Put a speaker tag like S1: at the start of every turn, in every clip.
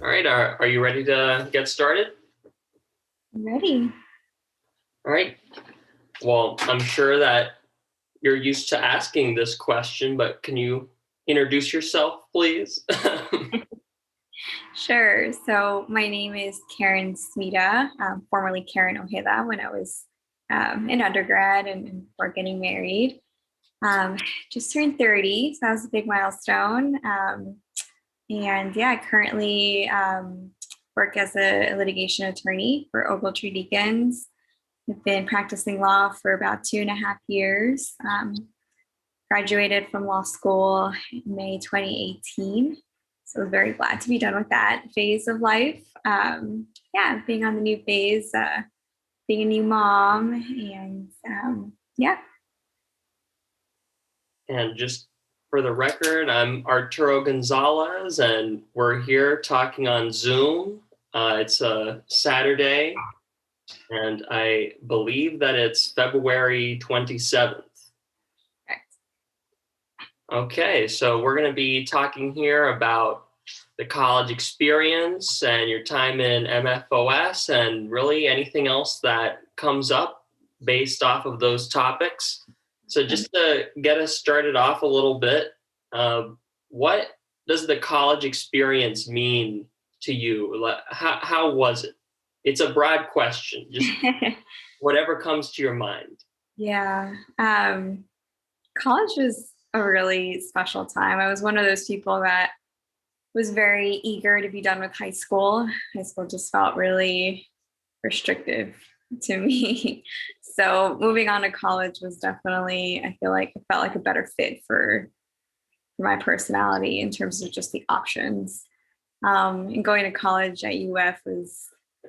S1: All right, are you ready to get started?
S2: Ready.
S1: All right. Well, I'm sure that you're used to asking this question, but can you introduce yourself, please?
S2: Sure. So my name is Karen Smeda, formerly Karen Ojeda when I was in undergrad and before getting married. Just turned 30, so that was a big milestone. And yeah, I currently work as a litigation attorney for Ogletree Deacons. I've been practicing law for about 2.5 years. Graduated from law school in May 2018. So I was very glad to be done with that phase of life. Yeah, being on the new phase, being a new mom, and yeah.
S1: And just for the record, I'm Arturo Gonzalez, and we're here talking on Zoom. It's a Saturday, and I believe that it's February 27th. Okay, so we're going to be talking here about the college experience and your time in MFOS and really anything else that comes up based off of those topics. So just to get us started off a little bit, what does the college experience mean to you? How was it? It's a broad question, just whatever comes to your mind.
S2: Yeah. College was a really special time. I was one of those people that was very eager to be done with high school. High school just felt really restrictive to me. So moving on to college was definitely, I feel like it felt like a better fit for my personality in terms of just the options. And going to college at UF was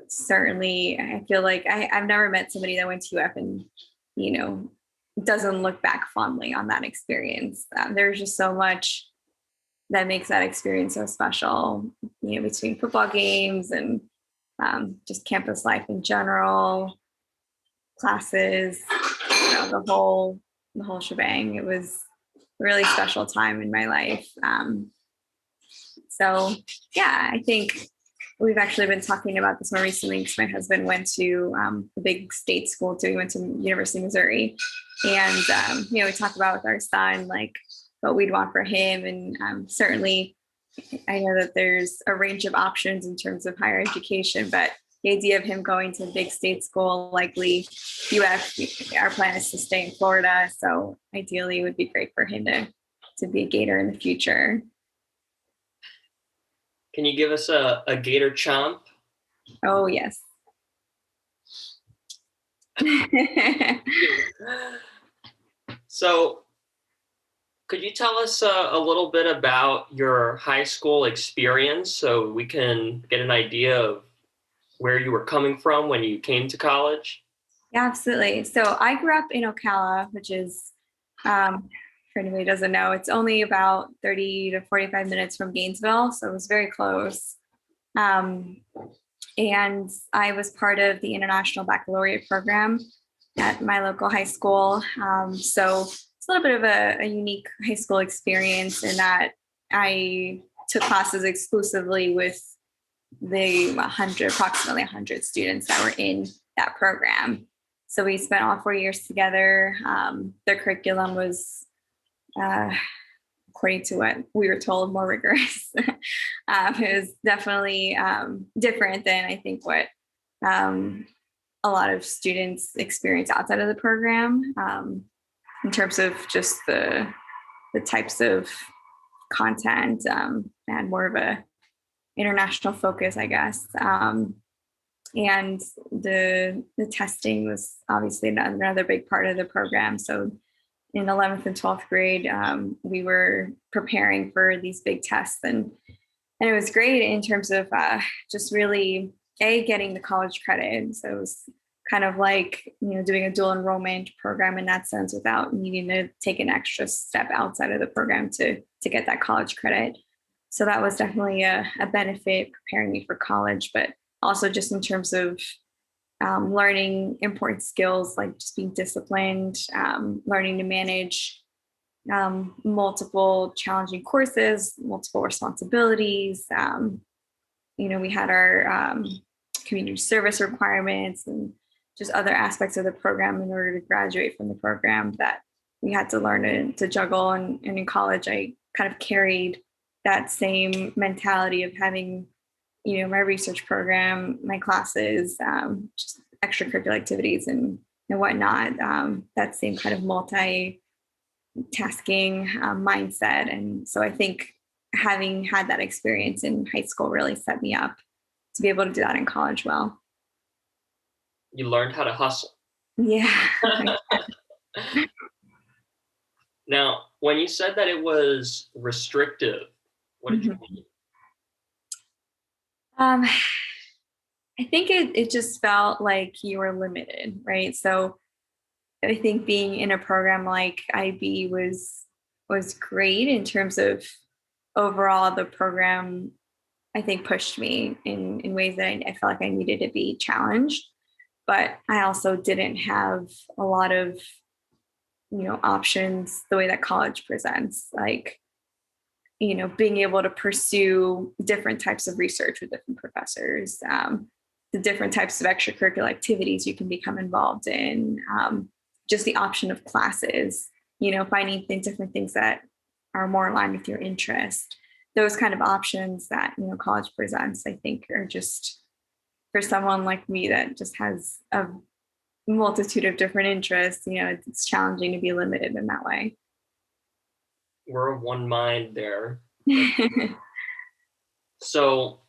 S2: certainly, I feel like I've never met somebody that went to UF and, doesn't look back fondly on that experience. There's just so much that makes that experience so special, between football games and just campus life in general, classes, the whole shebang. It was a really special time in my life. So yeah, I think we've actually been talking about this more recently because my husband went to a big state school too. He went to University of Missouri, and we talk about with our son like what we'd want for him, and certainly I know that there's a range of options in terms of higher education, but the idea of him going to a big state school, likely UF, our plan is to stay in Florida. So ideally it would be great for him to be a Gator in the future.
S1: Can you give us a Gator chomp?
S2: Oh, yes.
S1: So could you tell us a little bit about your high school experience so we can get an idea of where you were coming from when you came to college?
S2: Yeah, absolutely. So I grew up in Ocala, which is, for anybody who doesn't know, it's only about 30 to 45 minutes from Gainesville. So it was very close. And I was part of the International Baccalaureate program at my local high school. So it's a little bit of a unique high school experience in that I took classes exclusively with the approximately 100 students that were in that program. So we spent all 4 years together. The curriculum was, according to what we were told, more rigorous. It was definitely different than I think what a lot of students experience outside of the program in terms of just the types of content and more of a international focus, I guess. And the testing was obviously another big part of the program. So in 11th and 12th grade, we were preparing for these big tests, and it was great in terms of just really getting the college credit. So it was kind of like doing a dual enrollment program in that sense without needing to take an extra step outside of the program to get that college credit. So that was definitely a benefit preparing me for college, but also just in terms of learning important skills like just being disciplined, learning to manage multiple challenging courses, multiple responsibilities, we had our community service requirements and just other aspects of the program in order to graduate from the program that we had to learn to juggle. And in college, I kind of carried that same mentality of having, my research program, my classes, just extracurricular activities and whatnot. That same kind of multitasking mindset. And so I think having had that experience in high school really set me up to be able to do that in college well.
S1: You learned how to hustle.
S2: Yeah.
S1: Now, when you said that it was restrictive, what did you mean?
S2: I think it just felt like you were limited, right? So I think being in a program like IB was great in terms of overall the program. I think pushed me in ways that I felt like I needed to be challenged, but I also didn't have a lot of options the way that college presents, like being able to pursue different types of research with different professors, the different types of extracurricular activities you can become involved in, just the option of classes, finding different things that are more aligned with your interest. Those kind of options that college presents, I think, are just for someone like me that just has a multitude of different interests. It's challenging to be limited in that way.
S1: We're of one mind there. So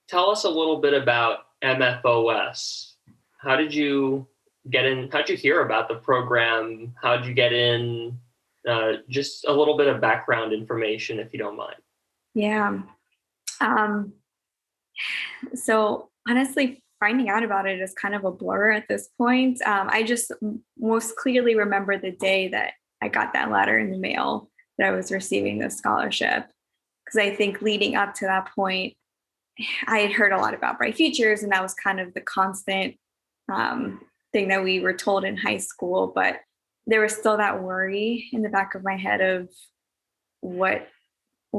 S1: tell us a little bit about MFOS. How did you get in? How did you hear about the program? How did you get in? Just a little bit of background information, if you don't mind.
S2: Yeah. So honestly, finding out about it is kind of a blur at this point. I just most clearly remember the day that I got that letter in the mail that I was receiving the scholarship. Because I think leading up to that point, I had heard a lot about Bright Futures, and that was kind of the constant thing that we were told in high school. But there was still that worry in the back of my head of what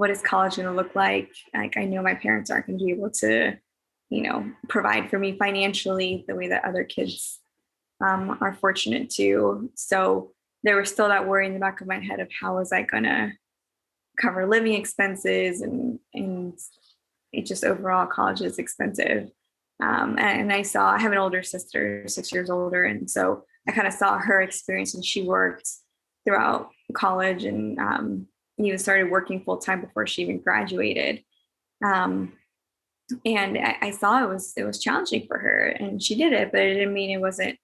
S2: is college going to look like? Like, I know my parents aren't going to be able to, provide for me financially the way that other kids are fortunate to. So there was still that worry in the back of my head of how was I going to cover living expenses, and it just overall college is expensive. And I have an older sister, 6 years older. And so I kind of saw her experience, and she worked throughout college and even started working full time before she even graduated. And I saw it was challenging for her, and she did it, but it didn't mean it wasn't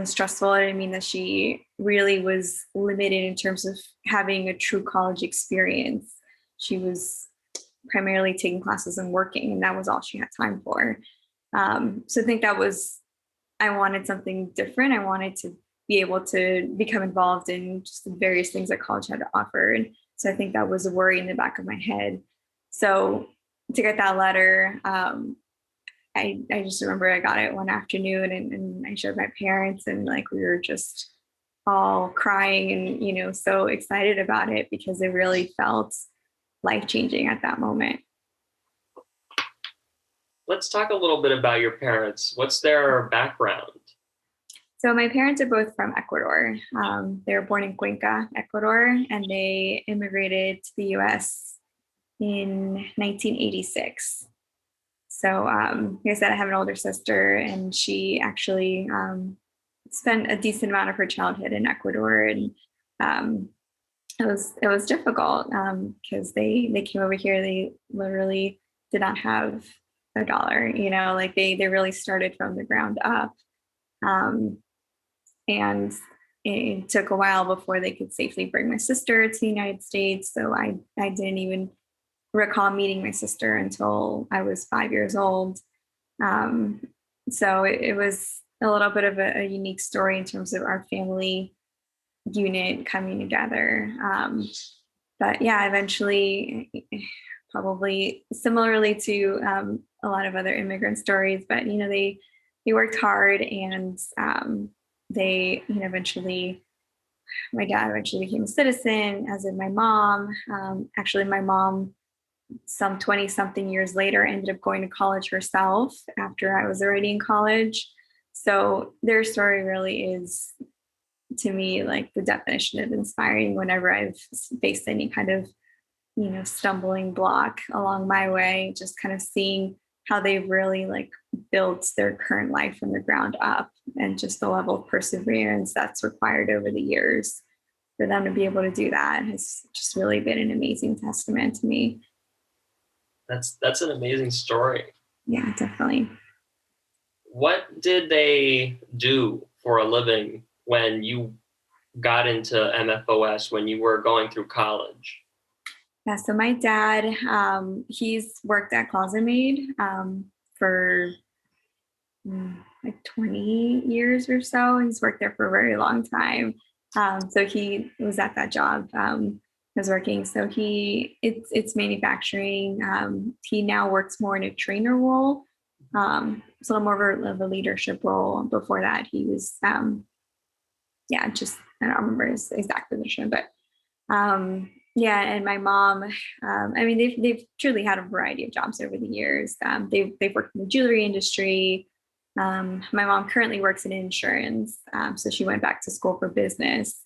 S2: stressful. It didn't mean that she really was limited in terms of having a true college experience. She was primarily taking classes and working, and that was all she had time for. So I think I wanted something different. I wanted to be able to become involved in just the various things that college had to offer. And so I think that was a worry in the back of my head. So to get that letter, I just remember I got it one afternoon, and I showed my parents, and like we were just all crying and so excited about it because it really felt life-changing at that moment.
S1: Let's talk a little bit about your parents. What's their background?
S2: So my parents are both from Ecuador. They were born in Cuenca, Ecuador, and they immigrated to the U.S. in 1986. So like I said, I have an older sister, and she actually spent a decent amount of her childhood in Ecuador, and it was difficult because they came over here. They literally did not have a dollar. Like they really started from the ground up, and it took a while before they could safely bring my sister to the United States. So I didn't even recall meeting my sister until I was 5 years old. So it was a little bit of a unique story in terms of our family unit coming together. But yeah, eventually, probably similarly to a lot of other immigrant stories, but they worked hard, and they eventually, my dad eventually became a citizen, as did my mom. Actually, my mom some 20 something years later ended up going to college herself after I was already in college. So their story really is, to me, like the definition of inspiring whenever I've faced any kind of, stumbling block along my way, just kind of seeing how they've really like built their current life from the ground up, and just the level of perseverance that's required over the years for them to be able to do that has just really been an amazing testament to me.
S1: That's an amazing story.
S2: Yeah, definitely.
S1: What did they do for a living when you got into MFOS, when you were going through college?
S2: Yeah, so my dad, he's worked at Closet Maid for like 20 years or so. He's worked there for a very long time. So he was at that job, was working. So it's manufacturing. He now works more in a trainer role. It's a little more of a leadership role. Before that, he was, just, I don't remember his exact position, but and my mom, they've truly had a variety of jobs over the years. They've worked in the jewelry industry. My mom currently works in insurance, so she went back to school for business.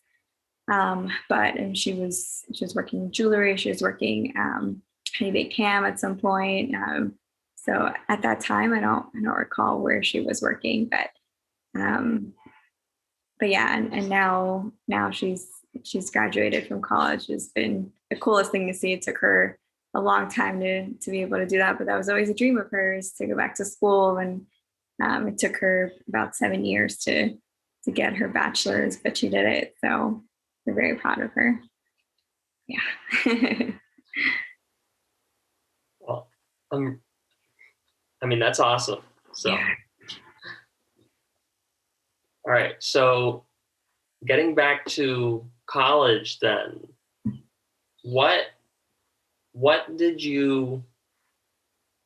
S2: And she was working in jewelry. She was working honey baked ham at some point. So at that time, I don't recall where she was working, but yeah, and now she's graduated from college. It's been the coolest thing to see. It took her a long time to be able to do that, but that was always a dream of hers, to go back to school. And it took her about 7 years to get her bachelor's, but she did it. So we're very proud of her. Yeah.
S1: Well, that's awesome. So,
S2: yeah.
S1: All right. So getting back to college then, what did you,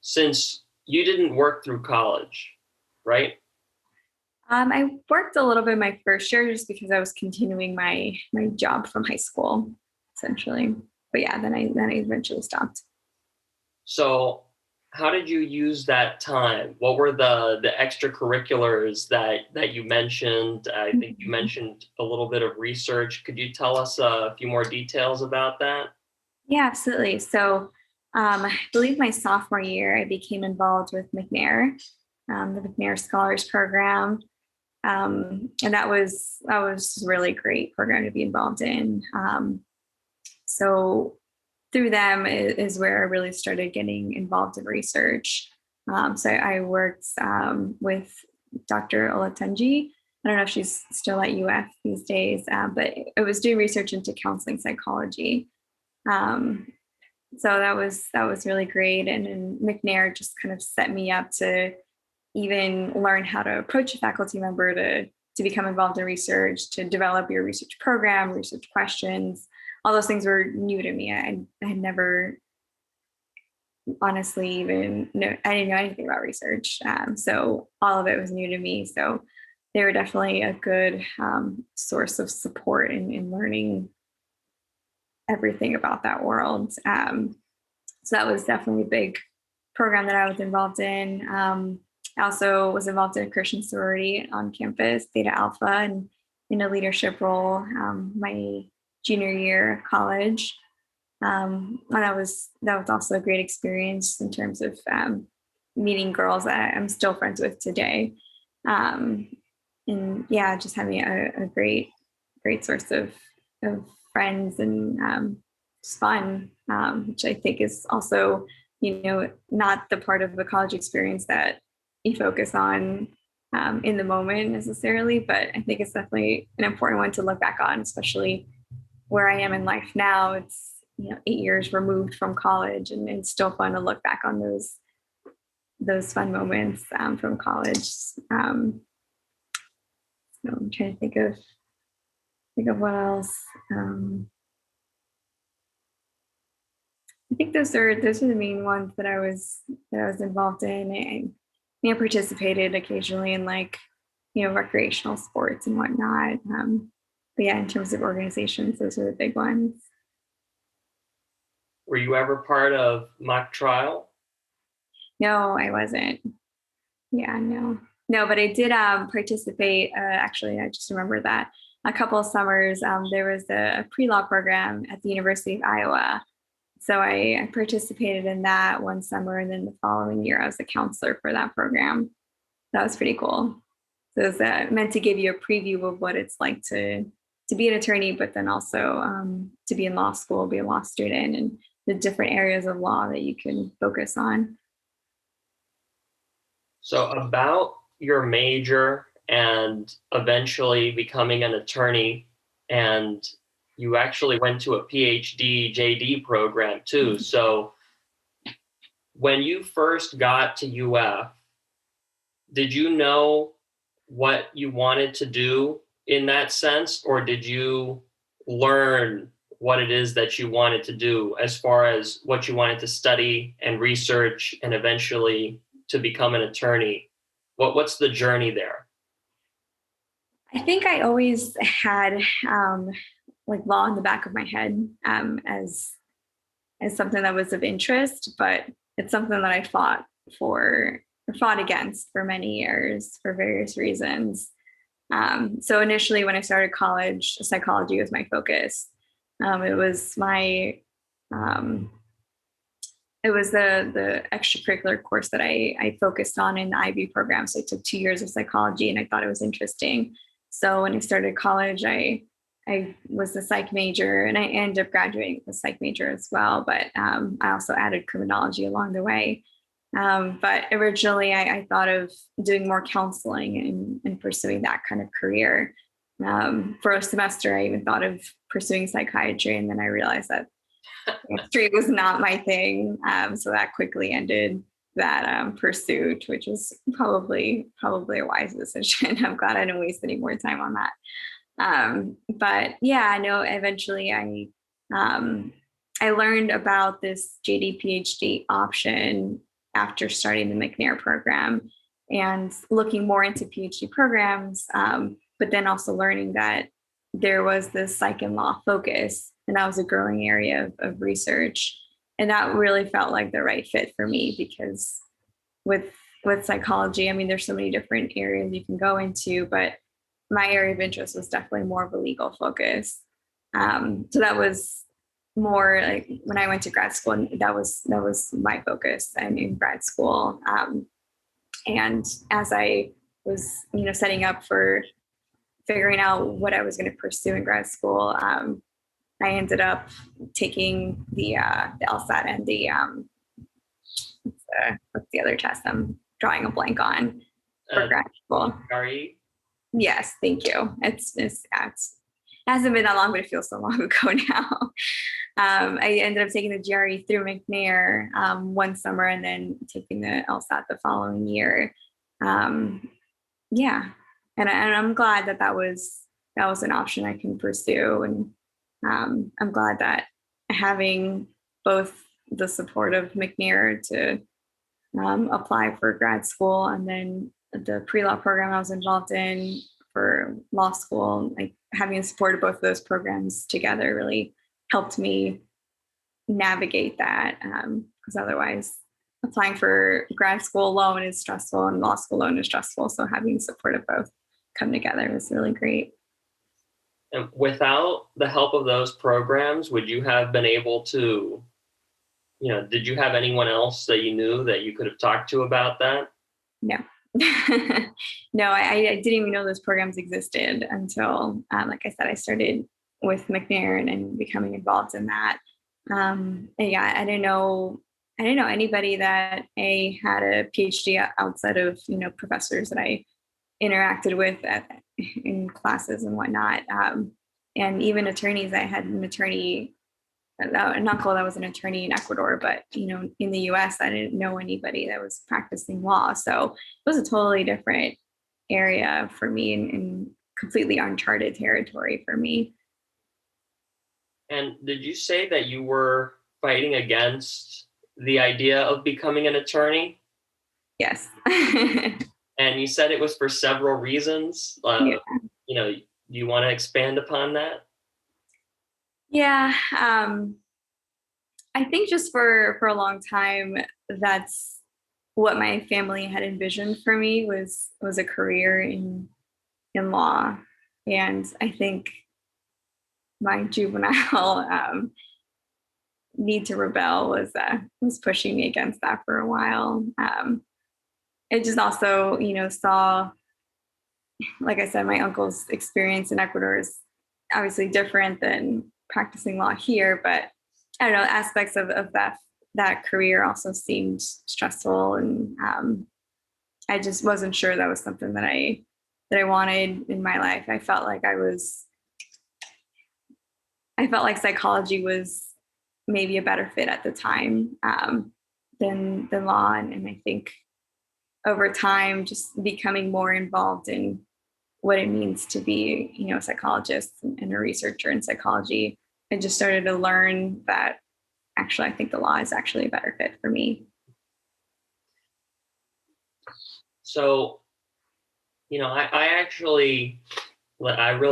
S1: since you didn't work through college, right?
S2: I worked a little bit my first year just because I was continuing my job from high school, essentially. But yeah, then I eventually stopped.
S1: So how did you use that time? What were the extracurriculars that you mentioned? I think you mentioned a little bit of research. Could you tell us a few more details about that?
S2: Yeah, absolutely. So I believe my sophomore year, I became involved with McNair, the McNair Scholars Program. And that was a really great program to be involved in. So through them is where I really started getting involved in research. So I worked with Dr. Olatunji. I don't know if she's still at UF these days, but I was doing research into counseling psychology. So that was really great. And then McNair just kind of set me up to even learn how to approach a faculty member to become involved in research, to develop your research program, research questions. All those things were new to me. I had never honestly even I didn't know anything about research. So all of it was new to me. So they were definitely a good source of support in learning everything about that world. So that was definitely a big program that I was involved in. I also was involved in a Christian sorority on campus, Theta Alpha, and in a leadership role my junior year of college. And that was also a great experience in terms of meeting girls that I'm still friends with today. And yeah, just having a great source of friends and just fun, which I think is also, not the part of the college experience that you focus on in the moment necessarily, but I think it's definitely an important one to look back on, especially where I am in life now. It's 8 years removed from college, and it's still fun to look back on those fun moments from college. So I'm trying to think of what else. I think those are the main ones that I was involved in. And I participated occasionally in recreational sports and whatnot. But yeah, in terms of organizations, those are the big ones.
S1: Were you ever part of mock trial?
S2: No, I wasn't. Yeah, no, but I did participate. Actually, I just remember that a couple of summers there was a pre-law program at the University of Iowa. So I participated in that one summer, and then the following year I was a counselor for that program. That was pretty cool. So it was meant to give you a preview of what it's like to be an attorney, but then also to be in law school, be a law student, and the different areas of law that you can focus on.
S1: So about your major and eventually becoming an attorney, and you actually went to a PhD JD program too. So when you first got to UF, did you know what you wanted to do in that sense, or did you learn what it is that you wanted to do as far as what you wanted to study and research and eventually to become an attorney? What's the journey there?
S2: I think I always had like law in the back of my head as something that was of interest, but it's something that I fought against for many years for various reasons. So initially, when I started college, psychology was my focus. It was my it was the extracurricular course that I focused on in the IB program. So I took 2 years of psychology, and I thought it was interesting. So when I started college, I was a psych major, and I ended up graduating with a psych major as well. But I also added criminology along the way. But originally, I thought of doing more counseling and pursuing that kind of career. For a semester, I even thought of pursuing psychiatry, and then I realized that history was not my thing. So that quickly ended that pursuit, which was probably a wise decision. I'm glad I didn't waste any more time on that. But yeah, I know eventually I learned about this JDPHD option after starting the McNair program and looking more into PhD programs, but then also learning that there was this psych and law focus, and that was a growing area of research. And that really felt like the right fit for me because with psychology, I mean, there's so many different areas you can go into, but my area of interest was definitely more of a legal focus. So that was more like when I went to grad school, that was my focus and in grad school. And as I was, setting up for figuring out what I was going to pursue in grad school, I ended up taking the LSAT and what's the other test I'm drawing a blank on for grad school.
S1: GRE?
S2: Yes, thank you. It hasn't been that long, but it feels so long ago now. I ended up taking the GRE through McNair one summer and then taking the LSAT the following year. Yeah, and I'm glad that was an option I can pursue, and I'm glad that having both the support of McNair to apply for grad school and then the pre-law program I was involved in for law school, like having the support of both of those programs together really helped me navigate that. Because otherwise, applying for grad school alone is stressful and law school alone is stressful. So having the support of both come together was really great.
S1: And without the help of those programs, would you have been able to, did you have anyone else that you knew that you could have talked to about that?
S2: No. No, I didn't even know those programs existed until, like I said, I started with McNair and becoming involved in that. Yeah, I didn't know anybody that had a PhD outside of professors that I interacted with in classes and whatnot, and even attorneys. I had an uncle that was an attorney in Ecuador, but in the U.S. I didn't know anybody that was practicing law, so it was a totally different area for me and completely uncharted territory for me.
S1: And did you say that you were fighting against the idea of becoming an attorney?
S2: Yes.
S1: And you said it was for several reasons.
S2: Yeah.
S1: Do you want to expand upon that?
S2: Yeah. I think just for a long time, that's what my family had envisioned for me was a career in law. And I think my juvenile need to rebel was pushing me against that for a while. It just also, saw, like I said, my uncle's experience in Ecuador is obviously different than practicing law here, but I don't know, aspects of that career also seemed stressful, and I just wasn't sure that was something that I wanted in my life. I felt like psychology was maybe a better fit at the time than law, and I think over time, just becoming more involved in what it means to be, a psychologist and a researcher in psychology, I just started to learn that actually I think the law is actually a better fit for me.
S1: So, I really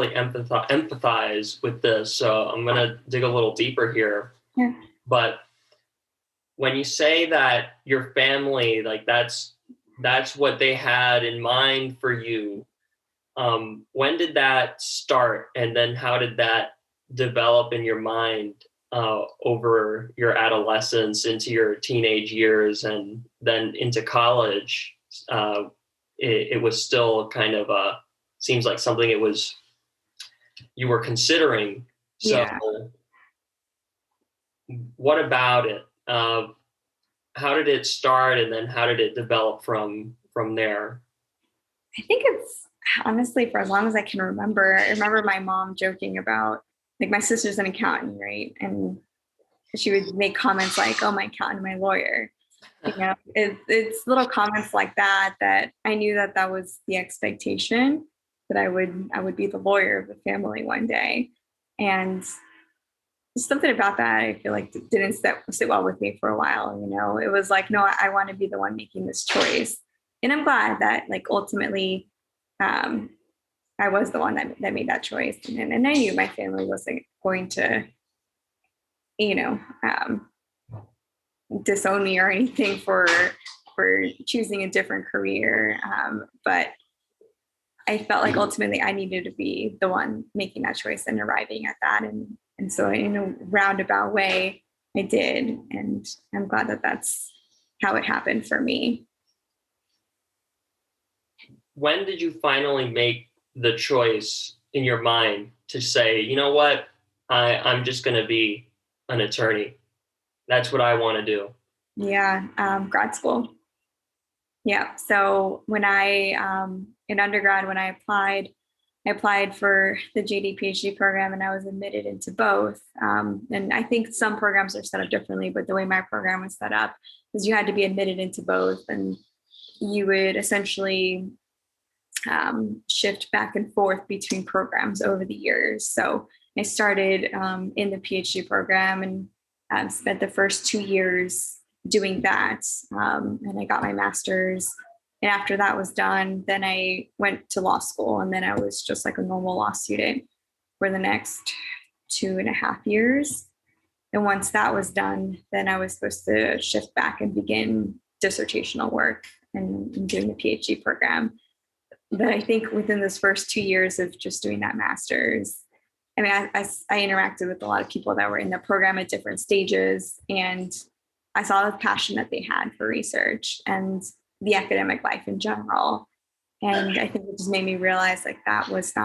S1: empathize with this. So I'm going to dig a little deeper here.
S2: Yeah.
S1: But when you say that your family, like that's what they had in mind for you, when did that start? And then how did that develop in your mind over your adolescence into your teenage years and then into college? It was still kind of seems like something you were considering. So
S2: Yeah.
S1: what about it? How did it start, and then how did it develop from there?
S2: I think it's honestly for as long as I can remember. I remember my mom joking about, like, my sister's an accountant, right? And she would make comments like, "Oh, my accountant, my lawyer." It's little comments like that I knew that was the expectation, that I would be the lawyer of the family one day. And something about that I feel like didn't sit well with me for a while. It was like, no, I want to be the one making this choice. And I'm glad that, like, ultimately um, I was the one that made that choice. And I knew my family wasn't going to, you know, um, disown me or anything for choosing a different career. But I felt like ultimately I needed to be the one making that choice and arriving at that. And so in a roundabout way, I did. And I'm glad that that's how it happened for me.
S1: When did you finally make the choice in your mind to say, you know what, I'm just going to be an attorney? That's what I want to do.
S2: Yeah, grad school. Yeah. So when in undergrad, when I applied for the JDTHD program, and I was admitted into both. And I think some programs are set up differently, but the way my program was set up was you had to be admitted into both, and you would essentially shift back and forth between programs over the years. So I started in the PhD program and spent the first 2 years doing that. And I got my master's. And after that was done, then I went to law school. And then I was just like a normal law student for the next 2.5 years. And once that was done, then I was supposed to shift back and begin dissertational work and doing the PhD program. But I think within this first 2 years of just doing that master's, I mean, I interacted with a lot of people that were in the program at different stages, and I saw the passion that they had for research and the academic life in general. And I think it just made me realize, like, that was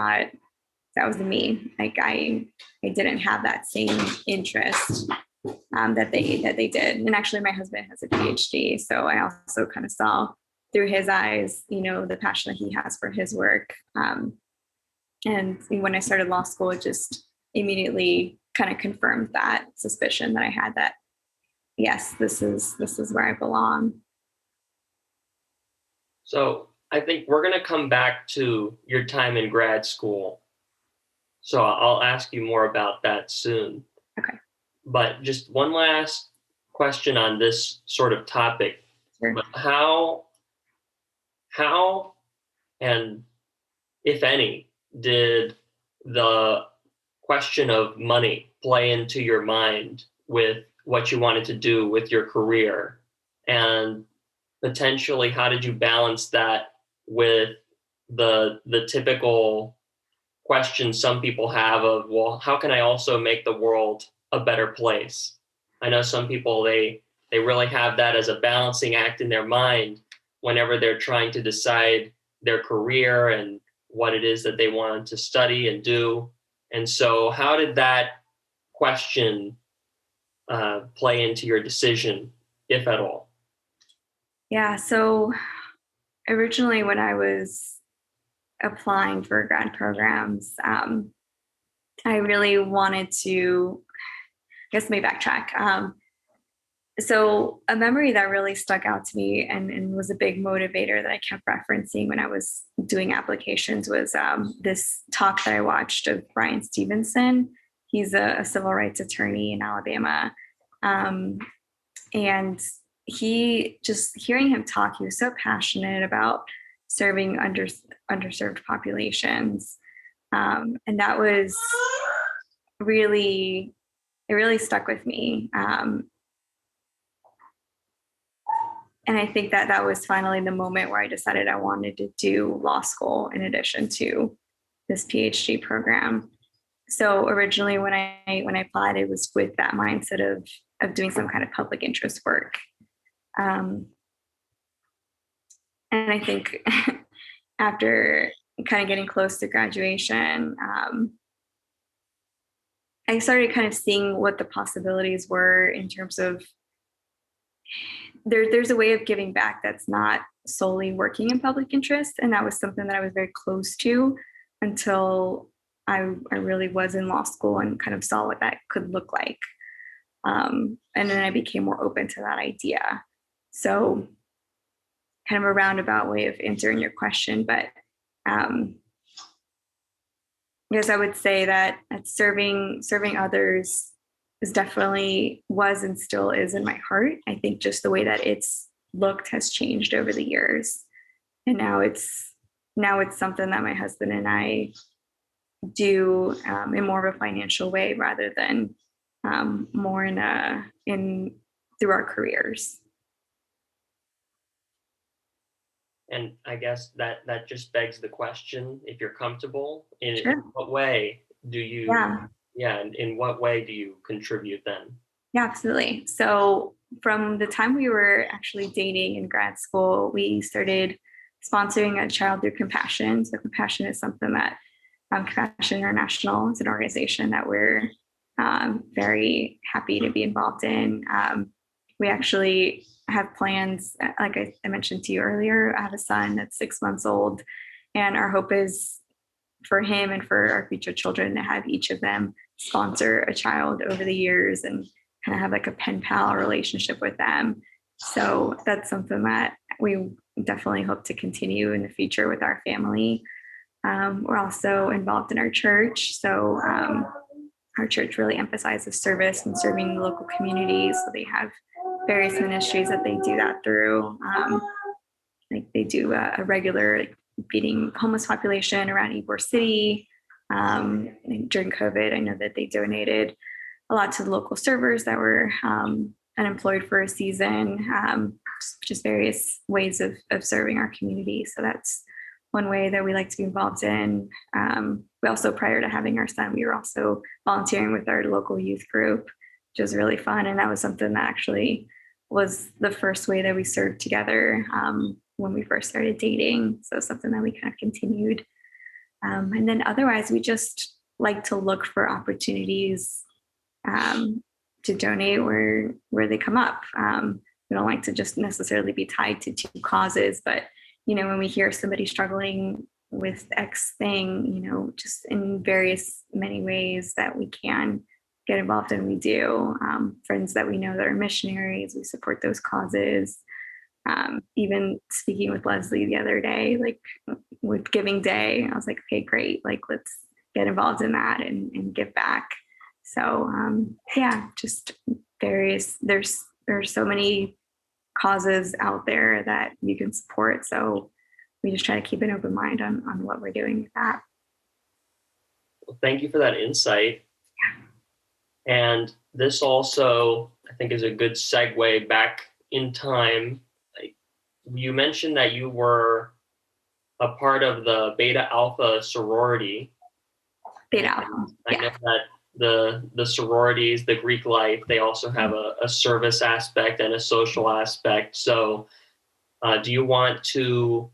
S2: me. Like, I didn't have that same interest that they did. And actually, my husband has a PhD, so I also kind of saw through his eyes, the passion that he has for his work. And when I started law school, it just immediately kind of confirmed that suspicion that I had, that yes, this is where I belong.
S1: So I think we're going to come back to your time in grad school. So I'll ask you more about that soon.
S2: Okay.
S1: But just one last question on this sort of topic.
S2: Sure.
S1: But how and if any, did the question of money play into your mind with what you wanted to do with your career, and potentially how did you balance that with the typical question some people have of, well, how can I also make the world a better place? I know some people, they really have that as a balancing act in their mind whenever they're trying to decide their career and what it is that they want to study and do. And so how did that question play into your decision, if at all?
S2: Yeah, so originally when I was applying for grad programs, I really wanted to, I guess, let me backtrack. So a memory that really stuck out to me and was a big motivator that I kept referencing when I was doing applications was this talk that I watched of Brian Stevenson. He's a civil rights attorney in Alabama. And he, just hearing him talk, he was so passionate about serving underserved populations. And that was really, it really stuck with me. And I think that that was finally the moment where I decided I wanted to do law school in addition to this PhD program. So originally when I applied, it was with that mindset of doing some kind of public interest work. And I think after kind of getting close to graduation, I started kind of seeing what the possibilities were in terms of there's a way of giving back that's not solely working in public interest. And that was something that I was very close to until I really was in law school and kind of saw what that could look like. And then I became more open to that idea. So kind of a roundabout way of answering your question, but yes, I would say that serving others is definitely was and still is in my heart. I think just the way that it's looked has changed over the years. And now it's something that my husband and I do in more of a financial way rather than more in through our careers.
S1: And I guess that just begs the question, if you're comfortable, in what way do you, in what way do you contribute then?
S2: Yeah, absolutely. So from the time we were actually dating in grad school, we started sponsoring a child through Compassion. So Compassion is something that Compassion International is an organization that we're very happy to be involved in. We actually have plans, like I mentioned to you earlier. I have a son that's 6 months old, and our hope is for him and for our future children to have each of them sponsor a child over the years and kind of have like a pen pal relationship with them. So that's something that we definitely hope to continue in the future with our family. We're also involved in our church. So our church really emphasizes service and serving the local communities. So they have various ministries that they do that through. Like they do a regular feeding homeless population around Ybor City. During COVID, I know that they donated a lot to the local servers that were unemployed for a season, just various ways of serving our community. So that's one way that we like to be involved in. We also, prior to having our son, we were also volunteering with our local youth group, which was really fun. And that was something that actually was the first way that we served together when we first started dating. So something that we kind of continued. And then otherwise, we just like to look for opportunities to donate where they come up. We don't like to just necessarily be tied to two causes, but when we hear somebody struggling with X thing, just in many ways that we can get involved in, we do. Friends that we know that are missionaries, we support those causes. Even speaking with Leslie the other day, like with Giving Day, I was like, okay, great. Like, let's get involved in that and give back. So just there's so many causes out there that you can support. So we just try to keep an open mind on what we're doing with that.
S1: Well, thank you for that insight. And this also I think is a good segue back in time. Like, you mentioned that you were a part of the Beta Alpha sorority.
S2: Beta Alpha.
S1: I know that the sororities, the Greek life, they also have a service aspect and a social aspect. So do you want to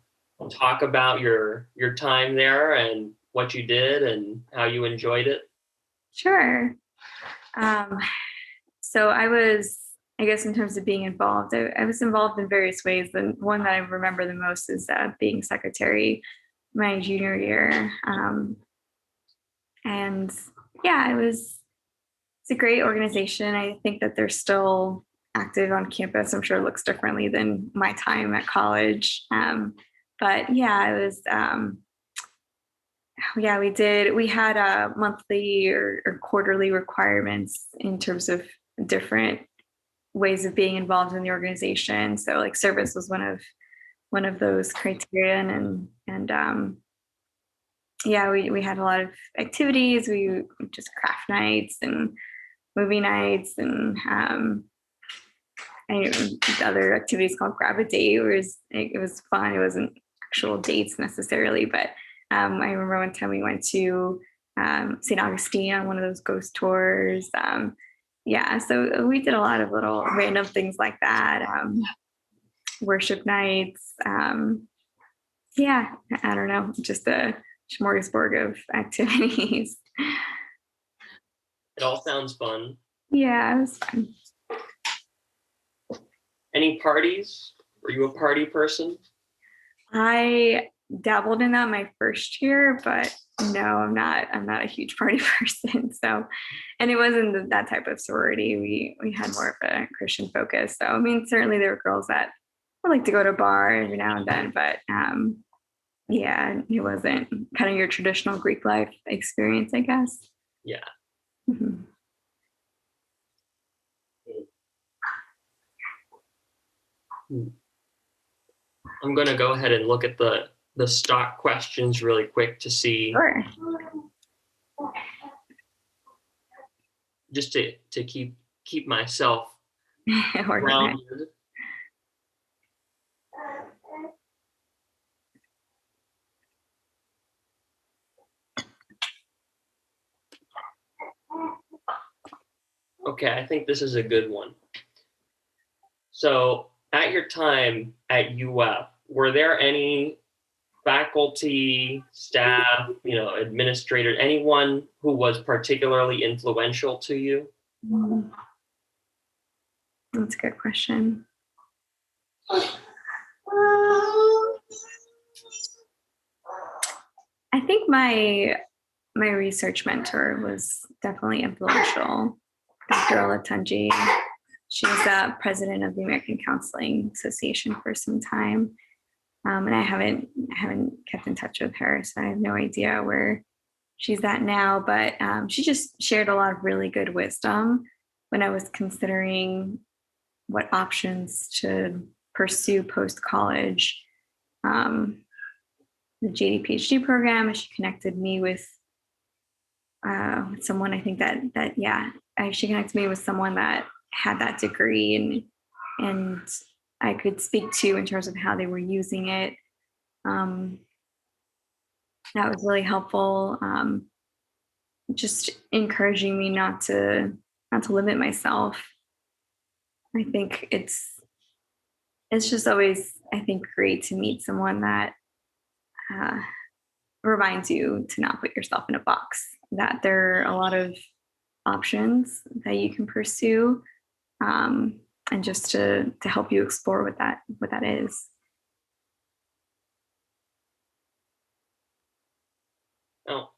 S1: talk about your time there and what you did and how you enjoyed it?
S2: Sure. So I guess in terms of being involved, I was involved in various ways. The one that I remember the most is being secretary my junior year. And yeah, it's a great organization. I think that they're still active on campus. I'm sure it looks differently than my time at college. But yeah, it was, yeah, we had monthly or quarterly requirements in terms of different ways of being involved in the organization. So like service was one of those criterion, and yeah, we had a lot of activities. We just craft nights and movie nights, and other activities called Grab a Date. It was fun. It wasn't actual dates necessarily, but I remember one time we went to St. Augustine on one of those ghost tours. Yeah, so we did a lot of little random things like that. Worship nights. Yeah, I don't know, just a smorgasbord of activities.
S1: It all sounds fun.
S2: Yeah, it was fun.
S1: Any parties? Were you a party person?
S2: I dabbled in that my first year, but no, I'm not a huge party person. So, and it wasn't that type of sorority. We had more of a Christian focus. So, I mean, certainly there were girls that would like to go to a bar every now and then, but yeah, it wasn't kind of your traditional Greek life experience, I guess.
S1: Yeah.
S2: Mm-hmm.
S1: I'm going to go ahead and look at the stock questions really quick to see.
S2: Sure.
S1: Just to keep myself grounded. Okay, I think this is a good one. So at your time at UF, were there any faculty, staff, administrators, anyone who was particularly influential to you?
S2: That's a good question. I think my research mentor was definitely influential. Dr. Olatunji. She was president of the American Counseling Association for some time, and I haven't kept in touch with her, so I have no idea where she's at now. But she just shared a lot of really good wisdom when I was considering what options to pursue post college. The JDTHD program. She connected me with someone. I think that she connected me with someone that had that degree and I could speak to in terms of how they were using it. That was really helpful. Just encouraging me not to limit myself. I think it's just always, I think, great to meet someone that reminds you to not put yourself in a box, that there are a lot of options that you can pursue, and just to help you explore what that is.
S1: Now,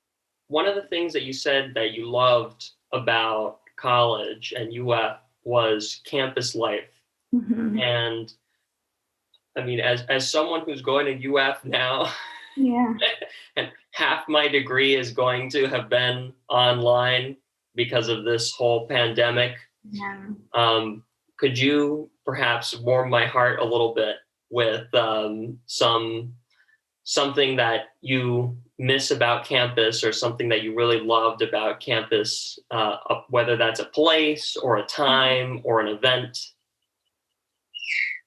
S1: one of the things that you said that you loved about college and UF was campus life.
S2: Mm-hmm.
S1: And I mean, as someone who's going to UF now,
S2: yeah,
S1: and half my degree is going to have been online because of this whole pandemic.
S2: Yeah.
S1: Could you perhaps warm my heart a little bit with some something that you miss about campus or something that you really loved about campus, whether that's a place or a time or an event?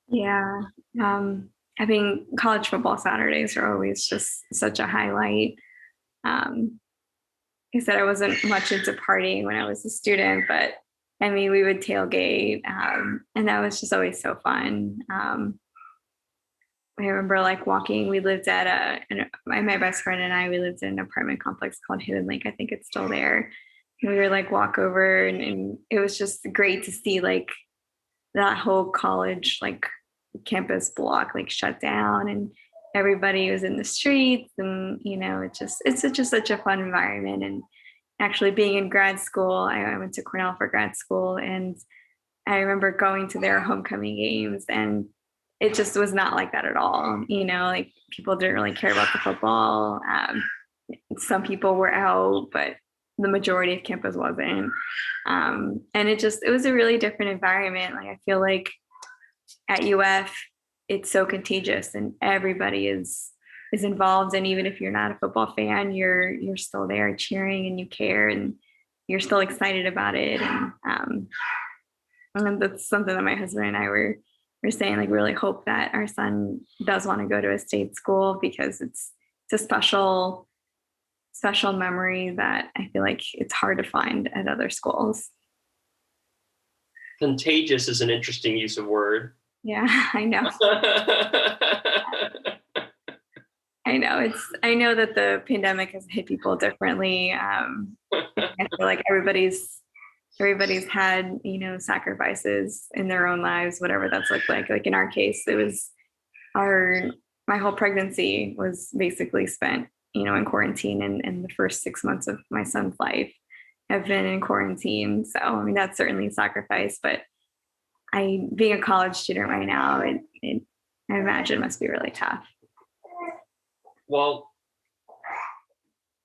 S2: Yeah. I mean, college football Saturdays are always just such a highlight. I said I wasn't much into partying when I was a student, but I mean, we would tailgate, and that was just always so fun. I remember like walking, we lived at my best friend and I, we lived in an apartment complex called Hidden Lake. I think it's still there. And we were like walk over and it was just great to see like that whole college, like campus block, like shut down and everybody was in the streets and, it's just such a fun environment. And actually being in grad school, I went to Cornell for grad school and I remember going to their homecoming games and it just was not like that at all. Like people didn't really care about the football. Some people were out, but the majority of campus wasn't. And it was a really different environment. Like I feel like at UF, it's so contagious and everybody is involved. And even if you're not a football fan, you're still there cheering and you care and you're still excited about it. And that's something that my husband and I were saying, like really hope that our son does want to go to a state school because it's a special memory that I feel like it's hard to find at other schools.
S1: Contagious is an interesting use of word.
S2: Yeah, I know. I know that the pandemic has hit people differently. I feel like everybody's had, sacrifices in their own lives, whatever that's looked like. Like in our case, it was my whole pregnancy was basically spent, in quarantine and the first 6 months of my son's life have been in quarantine. So, I mean, that's certainly a sacrifice, but being a college student right now, I imagine must be really tough.
S1: Well,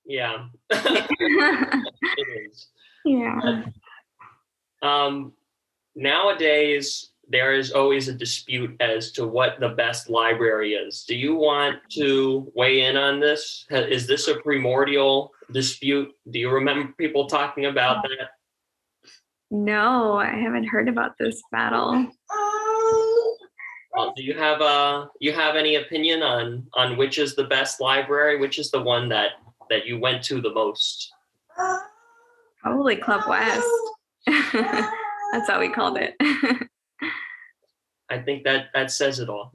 S1: yeah, it is.
S2: Yeah.
S1: Nowadays, there is always a dispute as to what the best library is. Do you want to weigh in on this? Is this a primordial dispute? Do you remember people talking about that?
S2: No, I haven't heard about this battle.
S1: Well, do you have any opinion on which is the best library? Which is the one that you went to the most?
S2: Probably Club West. That's how we called it.
S1: I think that says it all.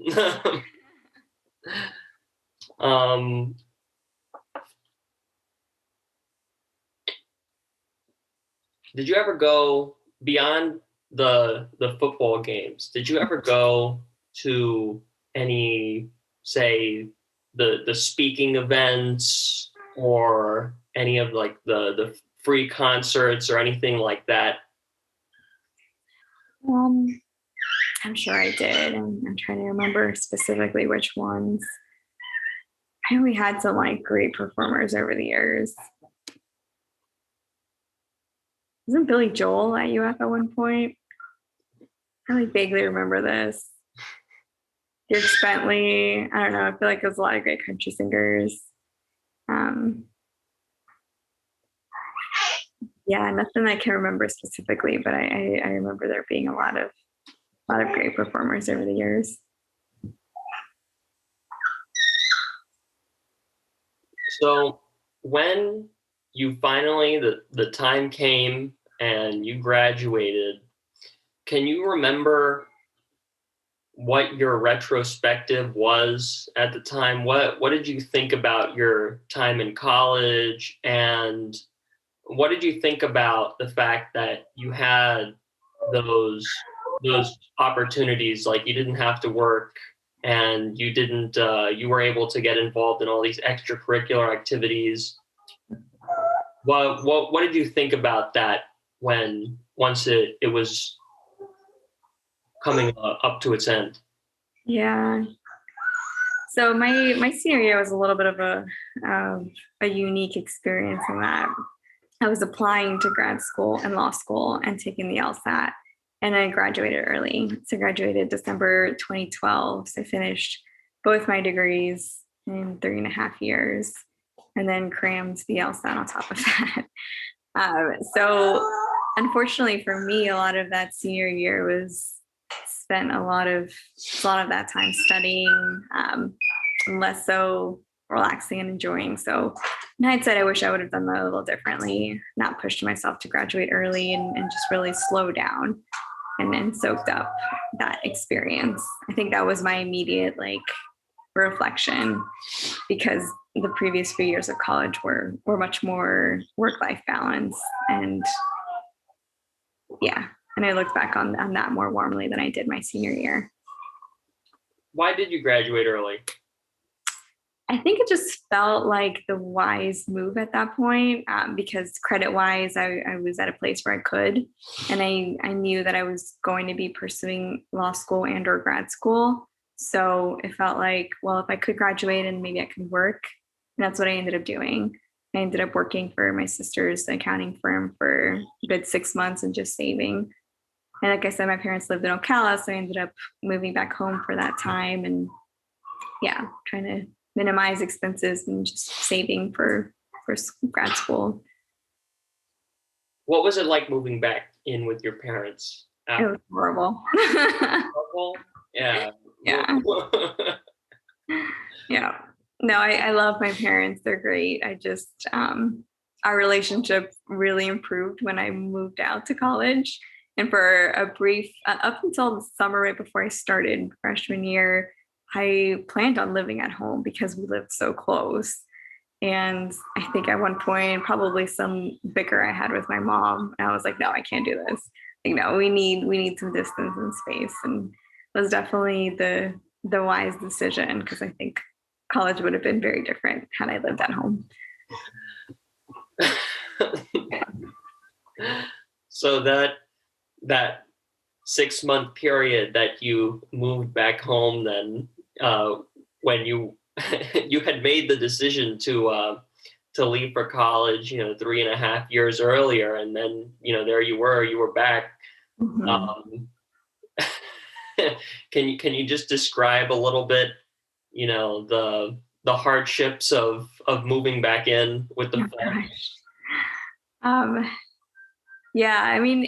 S1: Did you ever go beyond the football games? Did you ever go to any, say, the speaking events or any of like the free concerts or anything like that?
S2: I'm sure I did. I'm trying to remember specifically which ones. I know we had some like great performers over the years. Wasn't Billy Joel at UF at one point? I like vaguely remember this. Dirk Bentley. I don't know. I feel like there's a lot of great country singers. Yeah, nothing I can remember specifically, but I remember there being a lot of great performers over the years.
S1: So when you finally, the time came and you graduated, can you remember what your retrospective was at the time? What did you think about your time in college? And what did you think about the fact that you had those opportunities? Like you didn't have to work and you didn't, you were able to get involved in all these extracurricular activities. What did you think about that once it was coming up to its end?
S2: Yeah. So my senior year was a little bit of a unique experience in that I was applying to grad school and law school and taking the LSAT, and I graduated early. So I graduated December 2012. So I finished both my degrees in 3.5 years, and then crammed the LSAT on top of that. So unfortunately for me, a lot of that senior year was spent a lot of that time studying, less so relaxing and enjoying. So in hindsight, I wish I would have done that a little differently, not pushed myself to graduate early, and just really slow down and soaked up that experience. I think that was my immediate reflection, because the previous few years of college were much more work-life balance. And yeah, and I looked back on that more warmly than I did my senior year.
S1: Why did you graduate early?
S2: I think it just felt like the wise move at that point, because credit-wise, I was at a place where I could, and I knew that I was going to be pursuing law school and or grad school. So it felt like, well, if I could graduate and maybe I could work, and that's what I ended up doing. I ended up working for my sister's accounting firm for a good 6 months and just saving. And like I said, my parents lived in Ocala, so I ended up moving back home for that time, and yeah, trying to minimize expenses and just saving for grad school.
S1: What was it like moving back in with your parents?
S2: It was horrible.
S1: Horrible? Yeah.
S2: Yeah. Yeah. No, I love my parents. They're great. I just, our relationship really improved when I moved out to college. And for a brief, up until the summer right before I started freshman year, I planned on living at home because we lived so close. And I think at one point, probably some bicker I had with my mom, and I was like, no, I can't do this. Like, no, we need some distance and space. And it was definitely the wise decision, because I think college would have been very different had I lived at home.
S1: So that 6-month period that you moved back home, then when you you had made the decision to leave for college, 3.5 years earlier, and then there you were back.
S2: Mm-hmm.
S1: Can you just describe a little bit, the hardships of moving back in with the family?
S2: Yeah, I mean,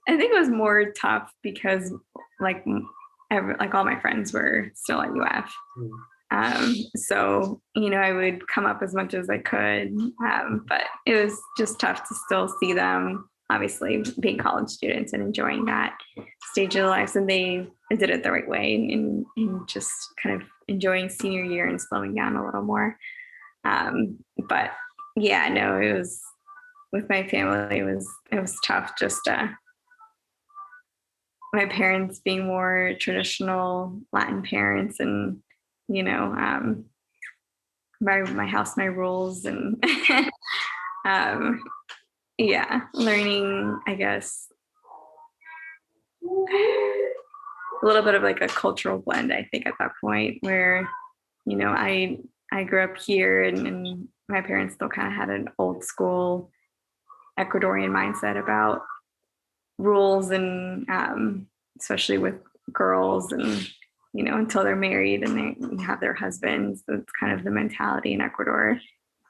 S2: I think it was more tough because all my friends were still at UF. So, I would come up as much as I could, but it was just tough to still see them, obviously being college students and enjoying that stage of their lives. And they did it the right way, and just kind of enjoying senior year and slowing down a little more. But yeah, no, it was, with my family, it was tough. Just my parents being more traditional Latin parents, and my house, my rules, and yeah, learning, I guess, a little bit of like a cultural blend, I think, at that point, where I grew up here, and my parents still kind of had an old school Ecuadorian mindset about rules, and especially with girls, and until they're married and they have their husbands. That's kind of the mentality in Ecuador,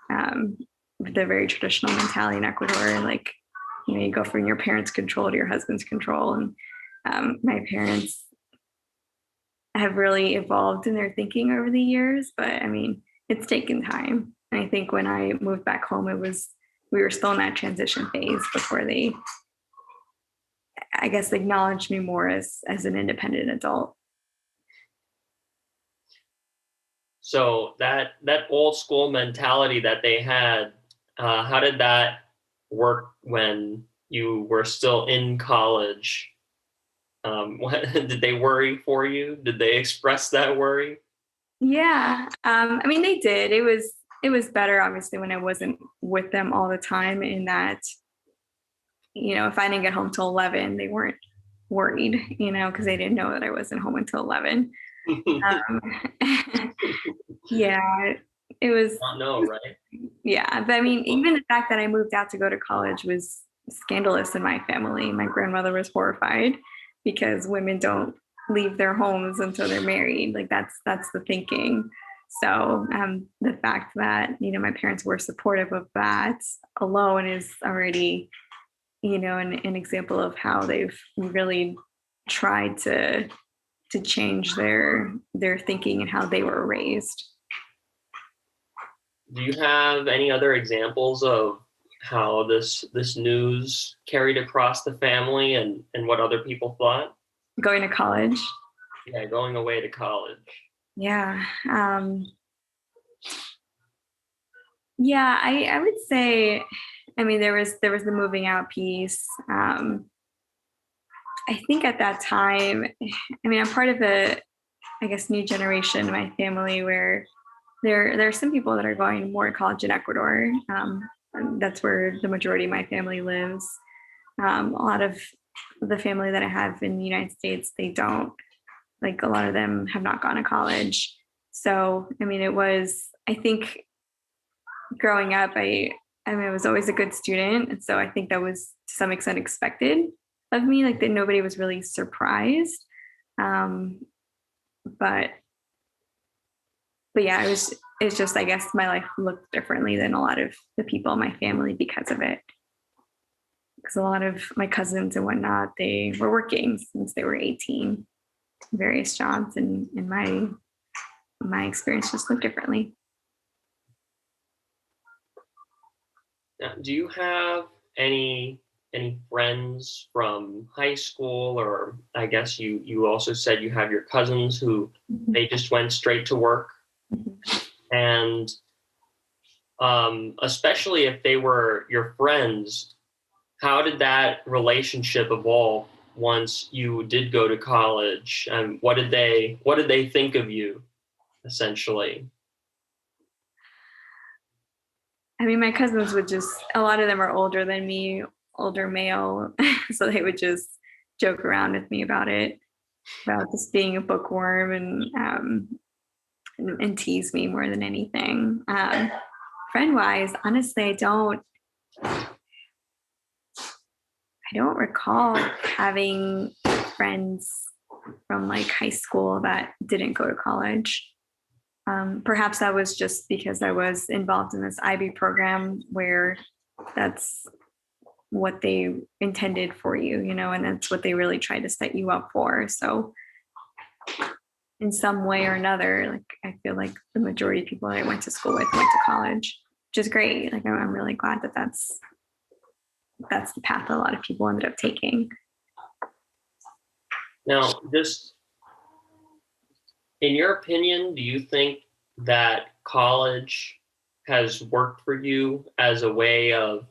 S2: the very traditional mentality in Ecuador. Like, you go from your parents' control to your husband's control. And my parents have really evolved in their thinking over the years, but I mean, it's taken time. And I think when I moved back home, we were still in that transition phase before they, I guess, acknowledged me more as an independent adult.
S1: So that old school mentality that they had, how did that work when you were still in college? Did they worry for you? Did they express that worry?
S2: Yeah, I mean, they did. It was better, obviously, when I wasn't with them all the time, in that, if I didn't get home till 11, they weren't worried, because they didn't know that I wasn't home until 11. Yeah, it was.
S1: No, right?
S2: Yeah, but I mean, even the fact that I moved out to go to college was scandalous in my family. My grandmother was horrified, because women don't leave their homes until they're married. Like, that's the thinking. So the fact that, my parents were supportive of that alone is already, an example of how they've really tried to change their thinking and how they were raised.
S1: Do you have any other examples of how this news carried across the family and what other people thought?
S2: Going to college.
S1: Yeah, going away to college.
S2: Yeah. Yeah, I would say, there was the moving out piece. I think at that time, I'm part of a, I guess, new generation in my family where there are some people that are going more to college in Ecuador. That's where the majority of my family lives. A lot of the family that I have in the United States, they don't, like, a lot of them have not gone to college. So, it was, I think growing up, I was always a good student. And so I think that was to some extent expected of me, like that nobody was really surprised. But yeah, it's just, I guess my life looked differently than a lot of the people in my family because of it. Because a lot of my cousins and whatnot, they were working since they were 18, various jobs, and my experience just looked differently.
S1: Now, do you have any friends from high school, or I guess you also said you have your cousins who they just went straight to work, and especially if they were your friends, how did that relationship evolve once you did go to college, and what did they think of you, essentially?
S2: My cousins would just, a lot of them are older than me, older male. So they would just joke around with me about it, about just being a bookworm, and tease me more than anything. Friend wise, honestly, I don't recall having friends from like high school that didn't go to college. Perhaps that was just because I was involved in this IB program where that's what they intended for you, and that's what they really tried to set you up for. So in some way or another, like, I feel like the majority of people that I went to school with went to college, which is great. Like, I'm really glad that that's the path a lot of people ended up taking.
S1: Now, just in your opinion, do you think that college has worked for you as a way of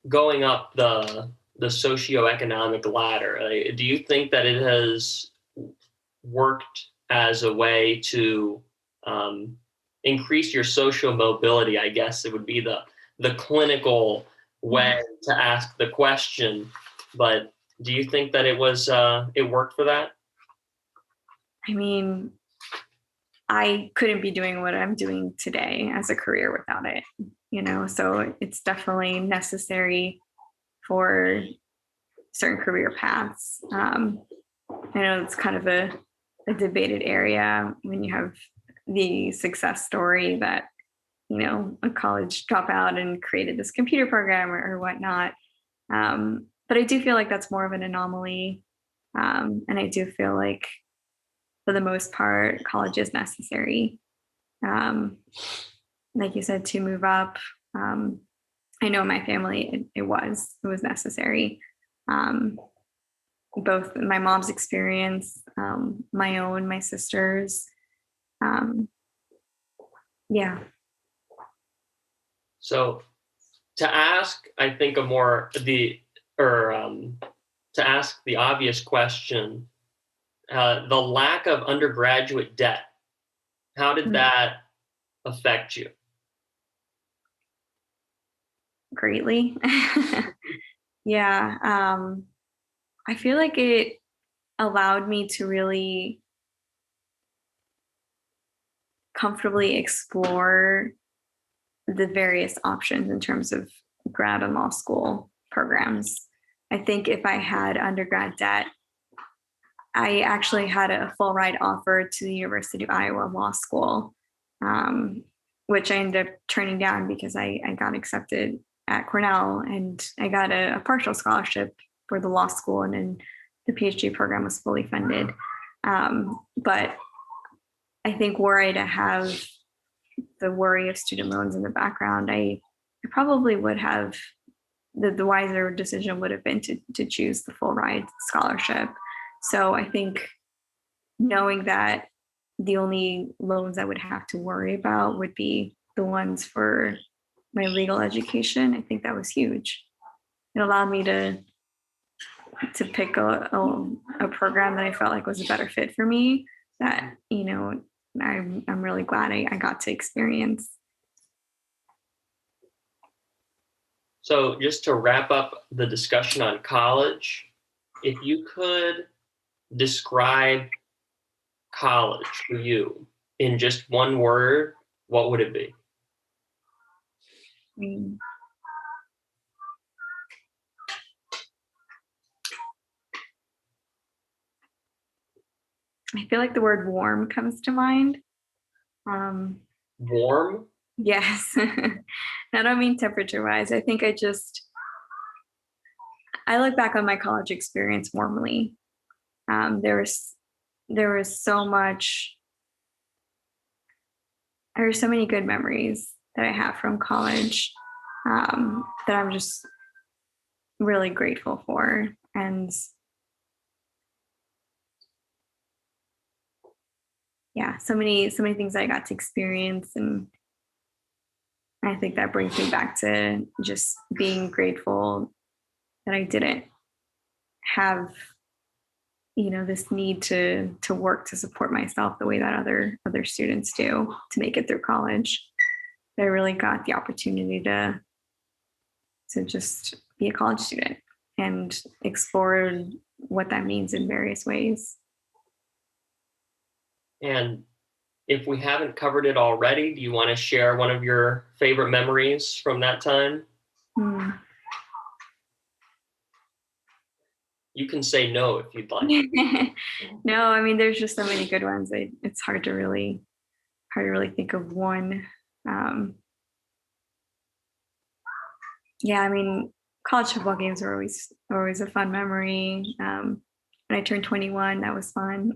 S1: going up the socioeconomic ladder? Do you think that it has worked as a way to increase your social mobility? I guess it would be the clinical way to ask the question, but do you think that it worked for that?
S2: I couldn't be doing what I'm doing today as a career without it, so it's definitely necessary for certain career paths. I know it's kind of a debated area when you have the success story that, a college dropout and created this computer program or whatnot. But I do feel like that's more of an anomaly. And I do feel like, for the most part, college is necessary. Like you said, to move up. I know in my family, it was necessary. Both my mom's experience, my own, my sister's. Yeah.
S1: So to ask, I think to ask the obvious question, the lack of undergraduate debt, how did that affect you?
S2: Greatly. Yeah. I feel like it allowed me to really comfortably explore the various options in terms of grad and law school programs. I think if I had undergrad debt, I actually had a full ride offer to the University of Iowa Law School, which I ended up turning down because I got accepted at Cornell, and I got a partial scholarship for the law school, and then the PhD program was fully funded. But I think were I to have the worry of student loans in the background, I probably would have, the wiser decision would have been to choose the full ride scholarship. So I think knowing that the only loans I would have to worry about would be the ones for my legal education, I think that was huge. It allowed me to pick a program that I felt like was a better fit for me, that, I'm really glad I got to experience.
S1: So just to wrap up the discussion on college, if you could describe college for you in just one word, what would it be?
S2: I feel like the word warm comes to mind.
S1: Warm?
S2: Yes. I don't mean temperature wise. I think I look back on my college experience warmly. There was so many good memories that I have from college, that I'm just really grateful for. And yeah, so many things I got to experience, and I think that brings me back to just being grateful that I didn't have, this need to work to support myself the way that other students do to make it through college. I really got the opportunity to just be a college student and explore what that means in various ways.
S1: And if we haven't covered it already, do you want to share one of your favorite memories from that time? You can say no if you'd like.
S2: No, I mean, there's just so many good ones. It's hard to really think of one. Yeah, I mean, college football games are always a fun memory. When I turned 21, that was fun.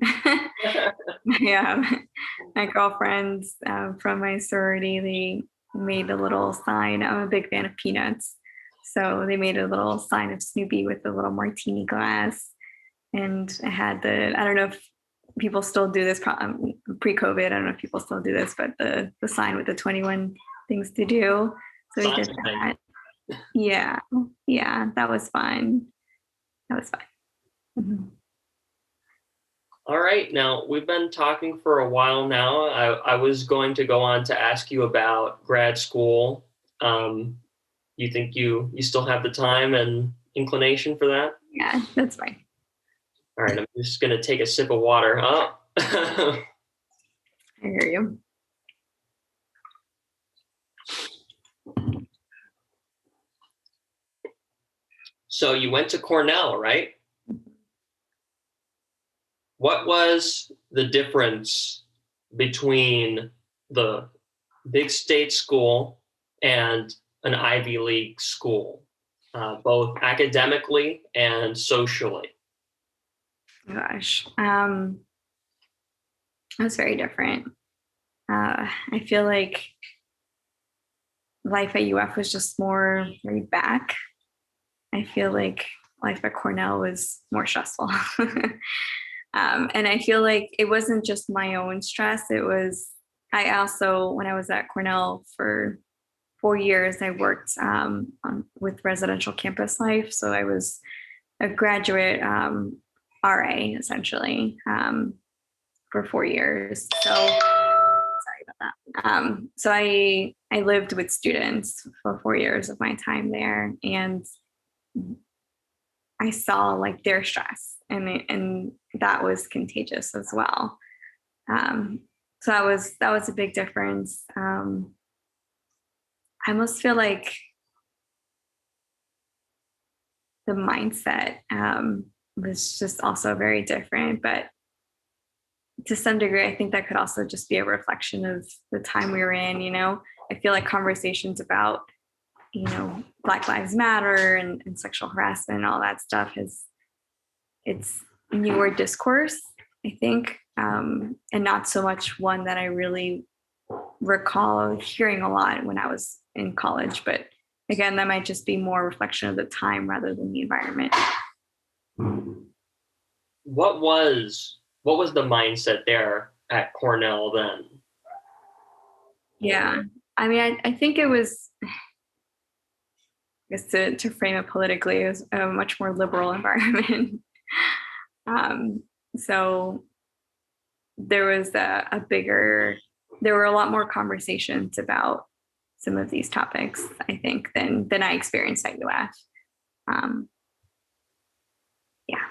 S2: Yeah, my girlfriends from my sorority, they made a little sign. I'm a big fan of peanuts, so they made a little sign of Snoopy with a little martini glass, and I had I don't know if people still do this pre-COVID. I don't know if people still do this, but the sign with the 21 things to do. So we did that. Yeah, that was fun. Mm-hmm.
S1: All right, now we've been talking for a while now. I was going to go on to ask you about grad school. You think you still have the time and inclination for that?
S2: Yeah, that's fine.
S1: All right, I'm just going to take a sip of water. Oh.
S2: I hear you.
S1: So you went to Cornell, right? What was the difference between the big state school and an Ivy League school, both academically and socially?
S2: Gosh, that was very different. I feel like life at UF was just more laid back. I feel like life at Cornell was more stressful. And I feel like it wasn't just my own stress. I also, when I was at Cornell for 4 years, I worked with residential campus life. So I was a graduate RA essentially for 4 years. So sorry about that. So I lived with students for 4 years of my time there, and I saw like their stress, and that was contagious as well. So that was a big difference. I almost feel like the mindset was just also very different. But to some degree, I think that could also just be a reflection of the time we were in. I feel like conversations about, Black Lives Matter and sexual harassment and all that stuff it's newer discourse, I think, and not so much one that I really recall hearing a lot when I was in college. But again, that might just be more a reflection of the time rather than the environment.
S1: What was the mindset there at Cornell then?
S2: Yeah. I mean, I think it was, I guess to frame it politically, it was a much more liberal environment. So there was there were a lot more conversations about some of these topics, I think, than I experienced at UF. Yeah.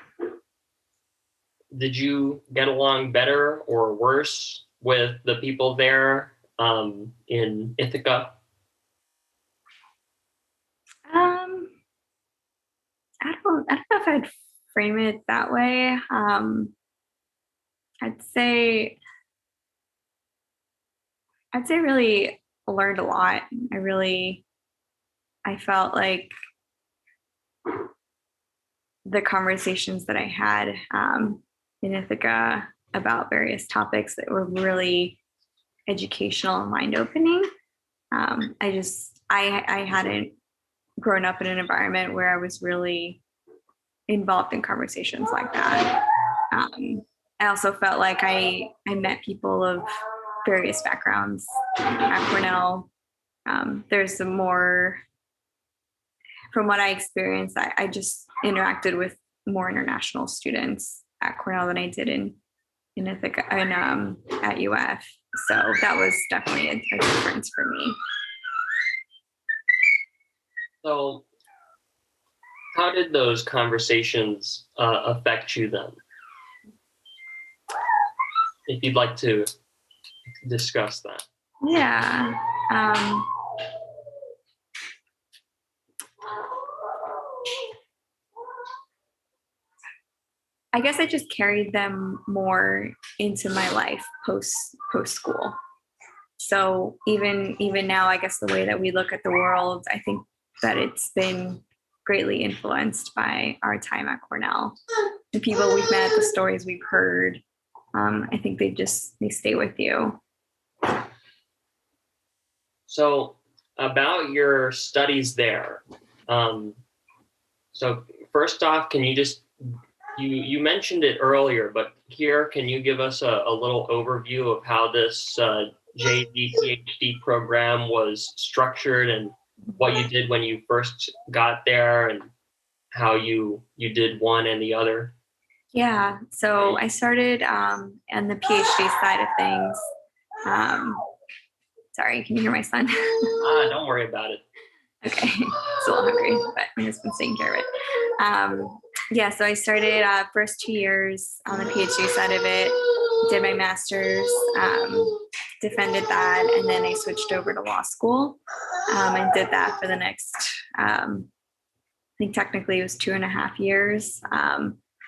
S1: Did you get along better or worse with the people there in Ithaca?
S2: I don't know if I'd frame it that way. I'd say really learned a lot. I felt like the conversations that I had in Ithaca about various topics that were really educational and mind-opening. I hadn't grown up in an environment where I was really involved in conversations like that. I also felt like I met people of various backgrounds at Cornell. There's some more, from what I experienced, I just interacted with more international students at Cornell than I did in Ithaca and at UF. So that was definitely a difference for me.
S1: So how did those conversations affect you then? If you'd like to discuss that.
S2: Yeah. I guess I just carried them more into my life post school. So even now, I guess the way that we look at the world, I think that it's been greatly influenced by our time at Cornell. The people we've met, the stories we've heard, I think they stay with you.
S1: So about your studies there. So first off, can you you mentioned it earlier, but here, can you give us a little overview of how this JDTHD program was structured and what you did when you first got there and how you did one and the other?
S2: Yeah, so I started on the PhD side of things. Sorry, can you hear my son?
S1: Don't worry about it.
S2: Okay, still hungry, but my husband's taking care of it. Yeah, so I started first 2 years on the PhD side of it, did my master's, defended that, and then I switched over to law school and did that for the next, I think technically it was 2.5 years.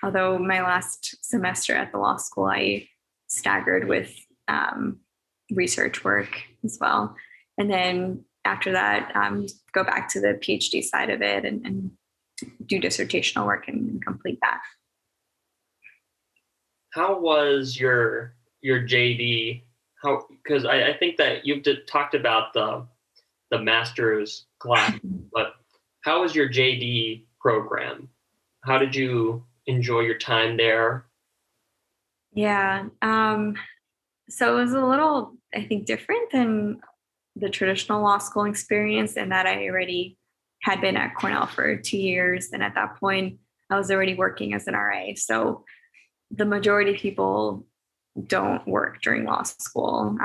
S2: Although my last semester at the law school, I staggered with research work as well. And then after that, go back to the PhD side of it and do dissertational work and complete that.
S1: How was your JD? Because I think that you've talked about the master's class, but how was your JD program? How did you enjoy your time there?
S2: Yeah. So it was a little, I think, different than the traditional law school experience in that I already had been at Cornell for 2 years. And at that point, I was already working as an RA. So the majority of people don't work during law school.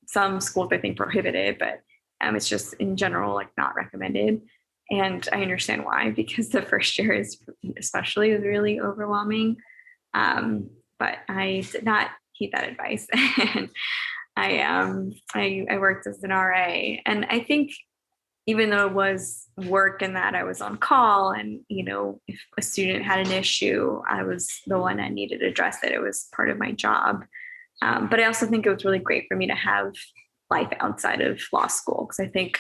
S2: Some schools, I think, prohibit it, but it's just in general, like, not recommended. And I understand why, because the first year is really overwhelming. But I did not heed that advice. And I worked as an RA. And I think, even though it was work and that I was on call, and, you know, if a student had an issue, I was the one that needed to address it. It was part of my job. But I also think it was really great for me to have life outside of law school, because I think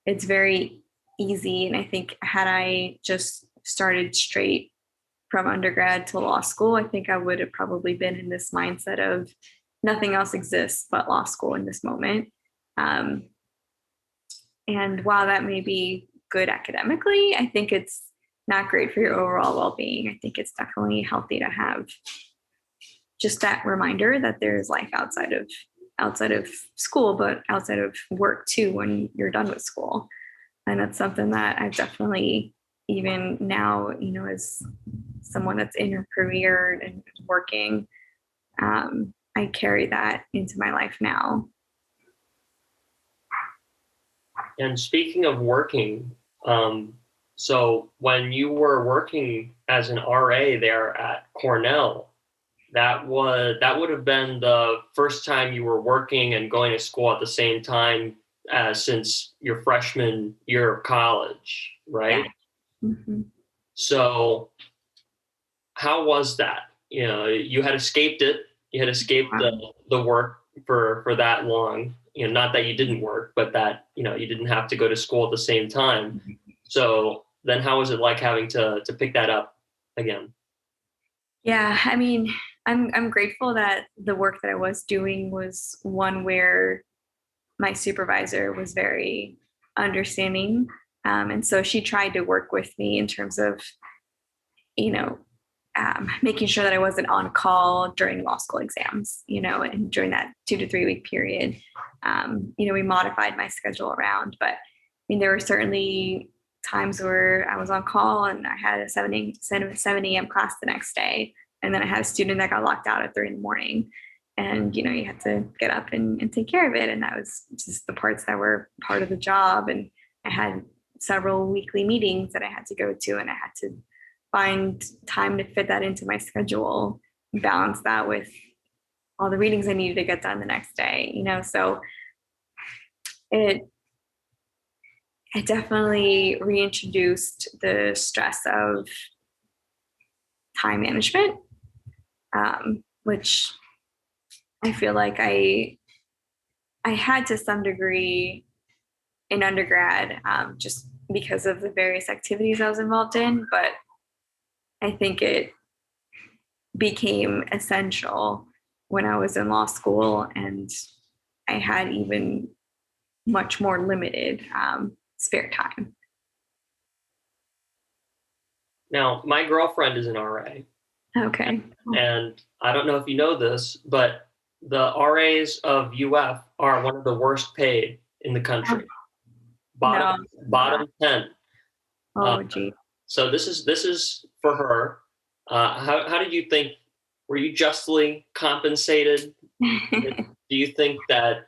S2: it's very easy. And I think had I just started straight from undergrad to law school, I think I would have probably been in this mindset of nothing else exists but law school in this moment. And while that may be good academically, I think it's not great for your overall well-being. I think it's definitely healthy to have just that reminder that there's life outside of school, but outside of work too when you're done with school. And that's something that I've definitely, even now, you know, as someone that's in her career and working, I carry that into my life now.
S1: And speaking of working, so when you were working as an RA there at Cornell, that would have been the first time you were working and going to school at the same time since your freshman year of college, right?
S2: Yeah. Mm-hmm.
S1: So how was that? You know, you had escaped it. You had escaped the work for that long. You know, not that you didn't work, but that, you know, you didn't have to go to school at the same time. So then how was it like having to pick that up again?
S2: Yeah, I mean, I'm grateful that the work that I was doing was one where my supervisor was very understanding. And so she tried to work with me in terms of, you know, making sure that I wasn't on call during law school exams, you know, and during that 2 to 3 week period. You know, we modified my schedule around, but I mean, there were certainly times where I was on call and I had a 7 a.m. class the next day. And then I had a student that got locked out at 3 a.m. And, you know, you had to get up and take care of it. And that was just the parts that were part of the job. And I had several weekly meetings that I had to go to, and I had to find time to fit that into my schedule, balance that with all the readings I needed to get done the next day, you know. So it definitely reintroduced the stress of time management, which I feel like I had to some degree in undergrad, just because of the various activities I was involved in, but I think it became essential when I was in law school, and I had even much more limited spare time.
S1: Now, my girlfriend is an RA.
S2: Okay.
S1: And I don't know if you know this, but the RAs of UF are one of the worst paid in the country. Bottom 10.
S2: Oh, gee.
S1: So this is for her. How did you think? Were you justly compensated? Do you think that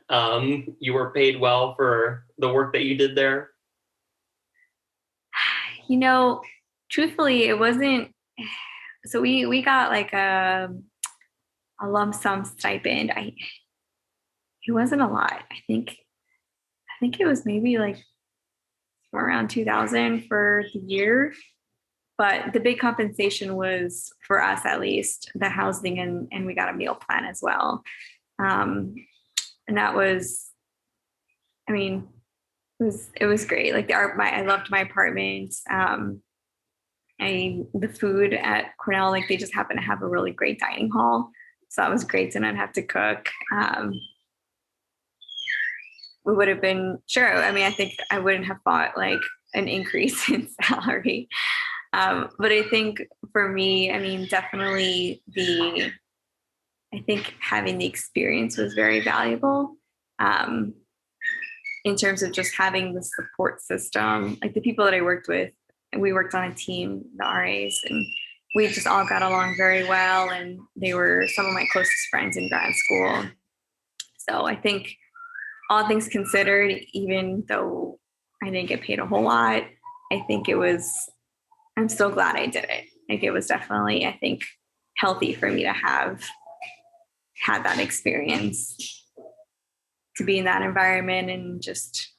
S1: you were paid well for the work that you did there?
S2: You know, truthfully, it wasn't. So we got like a lump sum stipend. It wasn't a lot. I think it was maybe like around 2,000 for the year. But the big compensation was, for us at least, the housing, and we got a meal plan as well. And that was, I mean, it was great. Like I loved my apartment. The food at Cornell, like they just happen to have a really great dining hall. So that was great to not have to cook. We would have been, sure. I mean, I think I wouldn't have thought like an increase in salary. But I think for me, I mean, definitely I think having the experience was very valuable, in terms of just having the support system. Like the people that I worked with, and we worked on a team, the RAs, and we just all got along very well. And they were some of my closest friends in grad school. So I think, all things considered, even though I didn't get paid a whole lot, I think I'm so glad I did it. Like it was definitely, I think, healthy for me to have had that experience, to be in that environment and just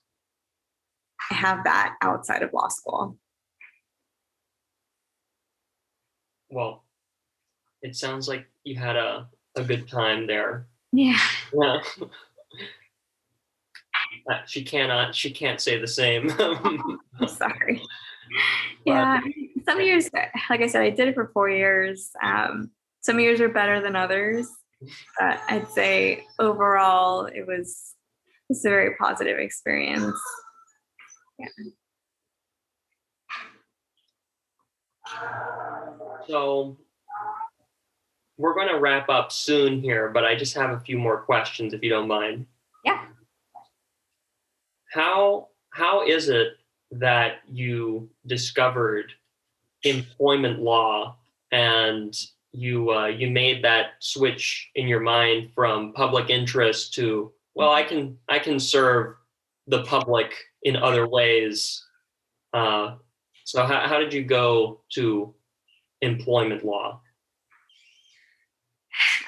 S2: have that outside of law school.
S1: Well, it sounds like you had a good time there.
S2: Yeah.
S1: Yeah. She can't say the same.
S2: I'm sorry. Yeah. Some years, like I said, I did it for 4 years. Some years are better than others. But I'd say overall, it's a very positive experience. Yeah.
S1: So we're going to wrap up soon here, but I just have a few more questions if you don't mind.
S2: Yeah.
S1: How is it that you discovered employment law and you made that switch in your mind from public interest to, well, I can serve the public in other ways. So how did you go to employment law?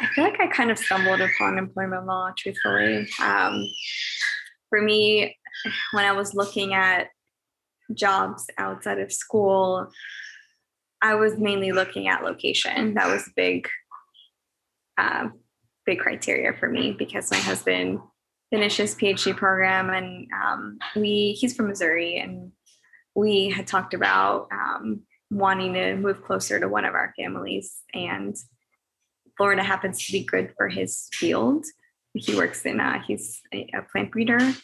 S2: I feel like I kind of stumbled upon employment law, truthfully. For me, when I was looking at jobs outside of school, I was mainly looking at location. That was big criteria for me because my husband finished his PhD program, and he's from Missouri, and we had talked about wanting to move closer to one of our families, and Florida happens to be good for his field. He works in he's a plant breeder,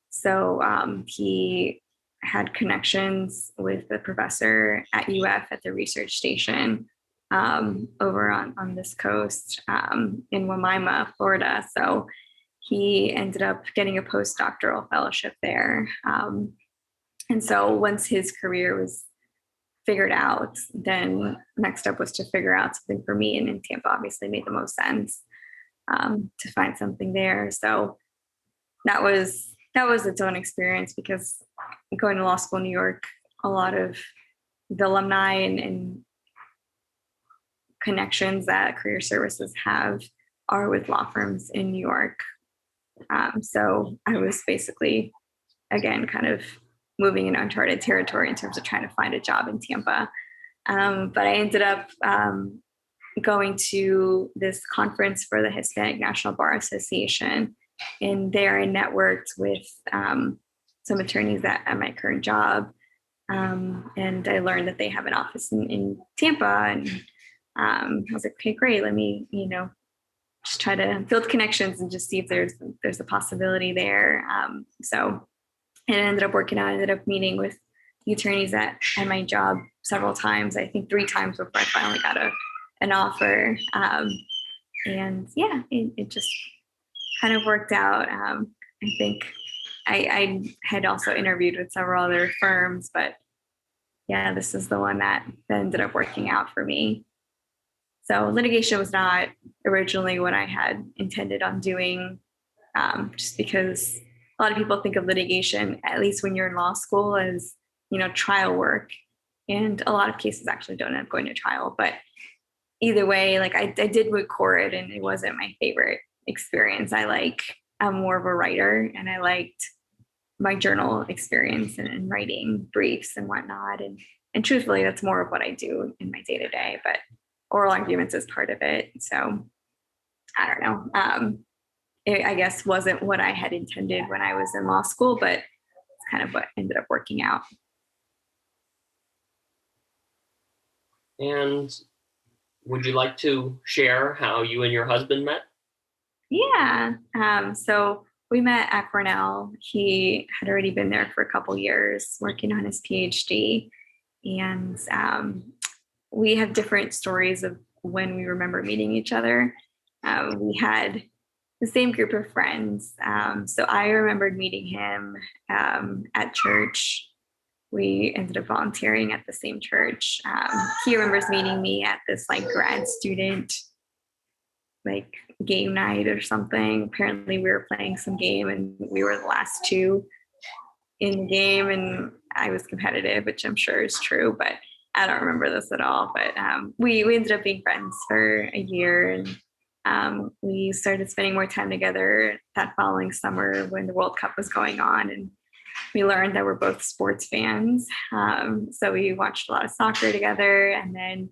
S2: so he had connections with the professor at UF at the research station over on this coast in Wamima, Florida. So he ended up getting a postdoctoral fellowship there. And so once his career was figured out, then next step was to figure out something for me. And in Tampa obviously made the most sense to find something there. So that was its own experience, because going to law school in New York, a lot of the alumni and connections that career services have are with law firms in New York. So I was basically, again, kind of moving in uncharted territory in terms of trying to find a job in Tampa. But I ended up going to this conference for the Hispanic National Bar Association, and there I networked with some attorneys at my current job. And I learned that they have an office in Tampa, and I was like, okay, great. Let me, just try to build connections and just see if there's a possibility there. So it ended up working out. I ended up meeting with the attorneys at my job several times. I think 3 times before I finally got an offer. And yeah, it just kind of worked out. I think I had also interviewed with several other firms, but yeah, this is the one that ended up working out for me. So litigation was not originally what I had intended on doing, just because a lot of people think of litigation, at least when you're in law school, as, trial work. And a lot of cases actually don't end up going to trial. But either way, like I did record, and it wasn't my favorite experience. I'm more of a writer, and I liked my journal experience and writing briefs and whatnot. And truthfully, that's more of what I do in my day to day, but oral arguments is part of it. So I don't know. It, I guess, wasn't what I had intended when I was in law school, but it's kind of what ended up working out.
S1: And would you like to share how you and your husband met?
S2: Yeah. So we met at Cornell. He had already been there for a couple years working on his PhD. And we have different stories of when we remember meeting each other. We had the same group of friends. So I remembered meeting him at church. We ended up volunteering at the same church. He remembers meeting me at this grad student game night or something. Apparently we were playing some game and we were the last 2 in the game, and I was competitive, which I'm sure is true, but I don't remember this at all. But we ended up being friends for a year, and we started spending more time together that following summer when the World Cup was going on. And we learned that we're both sports fans. So we watched a lot of soccer together, and then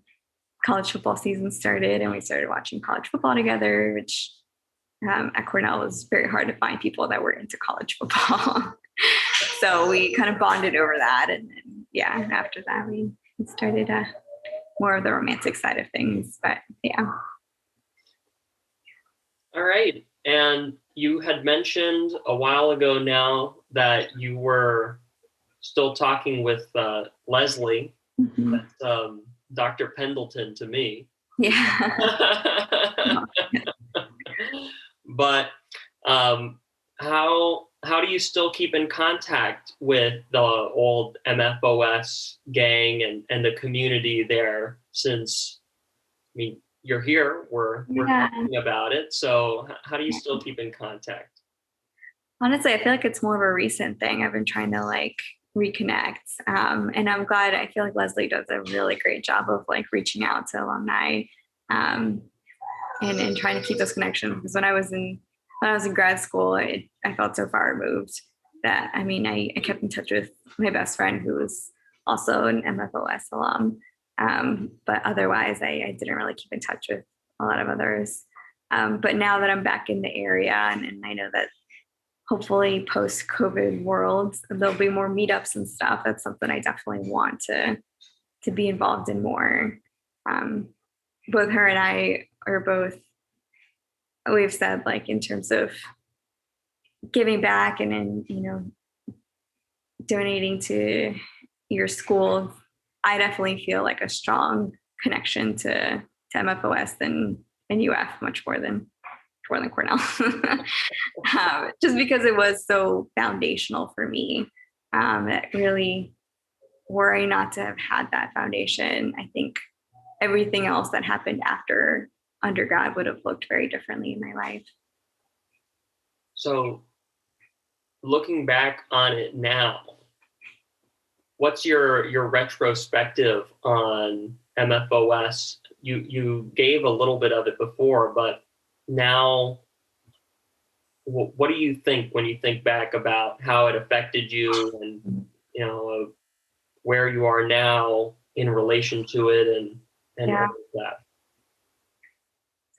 S2: college football season started and we started watching college football together, which at Cornell was very hard to find people that were into college football. So we kind of bonded over that. And then, yeah, after that, we started more of the romantic side of things. But yeah.
S1: All right. And you had mentioned a while ago now that you were still talking with Leslie.
S2: Mm-hmm.
S1: That's Dr. Pendleton to me.
S2: Yeah.
S1: But how do you still keep in contact with the old MFOS gang and the community there? Since, I mean, you're here, we're talking about it. So how do you still keep in contact?
S2: Honestly, I feel like it's more of a recent thing. I've been trying to like reconnect. And I'm glad. I feel like Leslie does a really great job of like reaching out to alumni and trying to keep those connections. Because when I was in grad school, I felt so far removed that, I mean, I kept in touch with my best friend who was also an MFOS alum. But otherwise, I didn't really keep in touch with a lot of others. But now that I'm back in the area, and I know that hopefully post-COVID world, there'll be more meetups and stuff. That's something I definitely want to be involved in more. Both her and I are both, we've said, like, in terms of giving back and donating to your school, I definitely feel like a strong connection to MFOS than UF, much more than Cornell. Just because it was so foundational for me. It really, were I not to have had that foundation, I think everything else that happened after undergrad would have looked very differently in my life.
S1: So looking back on it now, what's your retrospective on MFOS? You gave a little bit of it before, but now what do you think when you think back about how it affected you and where you are now in relation to it and all of that?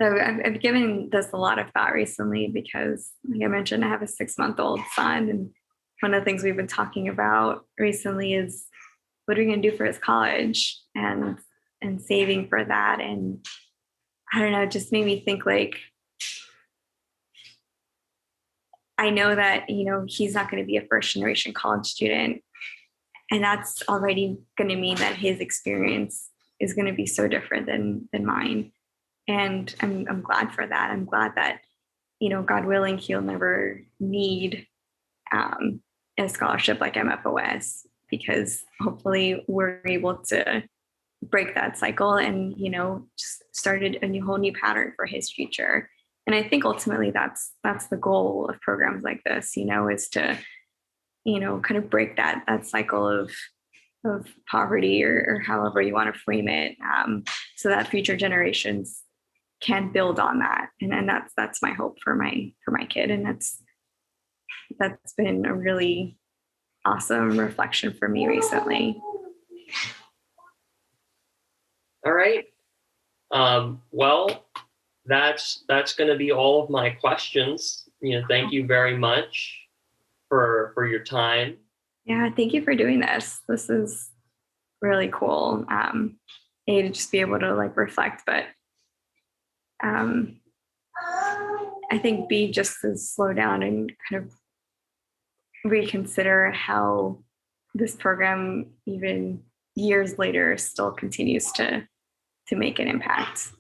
S2: So I've given this a lot of thought recently because, like I mentioned, I have a 6-month-old son, and one of the things we've been talking about recently is what are we going to do for his college and saving for that. And I don't know, it just made me think, like, I know that, he's not going to be a first generation college student, and that's already going to mean that his experience is going to be so different than mine. And I'm glad for that. I'm glad that, God willing, he'll never need a scholarship like MFOS, because hopefully we're able to break that cycle and, just started a whole new pattern for his future. And I think ultimately that's the goal of programs like this, is to, kind of break that cycle of poverty or however you want to frame it, so that future generations can build on that. And that's my hope for my kid. And that's been a really awesome reflection for me recently.
S1: All right. Well, that's going to be all of my questions. Thank you very much for your time.
S2: Yeah, thank you for doing this. This is really cool. To just be able to like reflect, but I think B, just to slow down and kind of reconsider how this program, even years later, still continues to make an impact.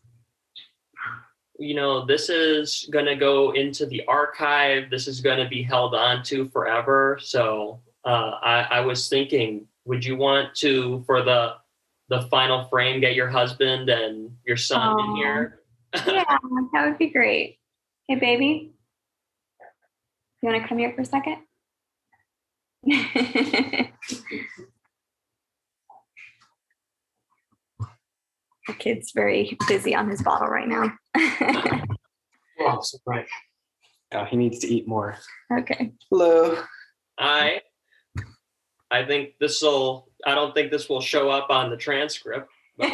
S1: This is going to go into the archive. This is going to be held on to forever. So I was thinking, would you want to, for the final frame, get your husband and your son in here?
S2: Yeah, that would be great. Hey, baby, you want to come here for a second? The kid's very busy on his bottle right now.
S3: Oh, so right. Oh, he needs to eat more.
S2: Okay.
S3: Hello.
S1: Hi. I don't think this will show up on the transcript. But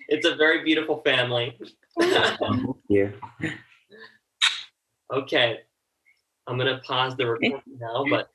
S1: it's a very beautiful family.
S4: Yeah.
S1: Okay. I'm going to pause the recording now, but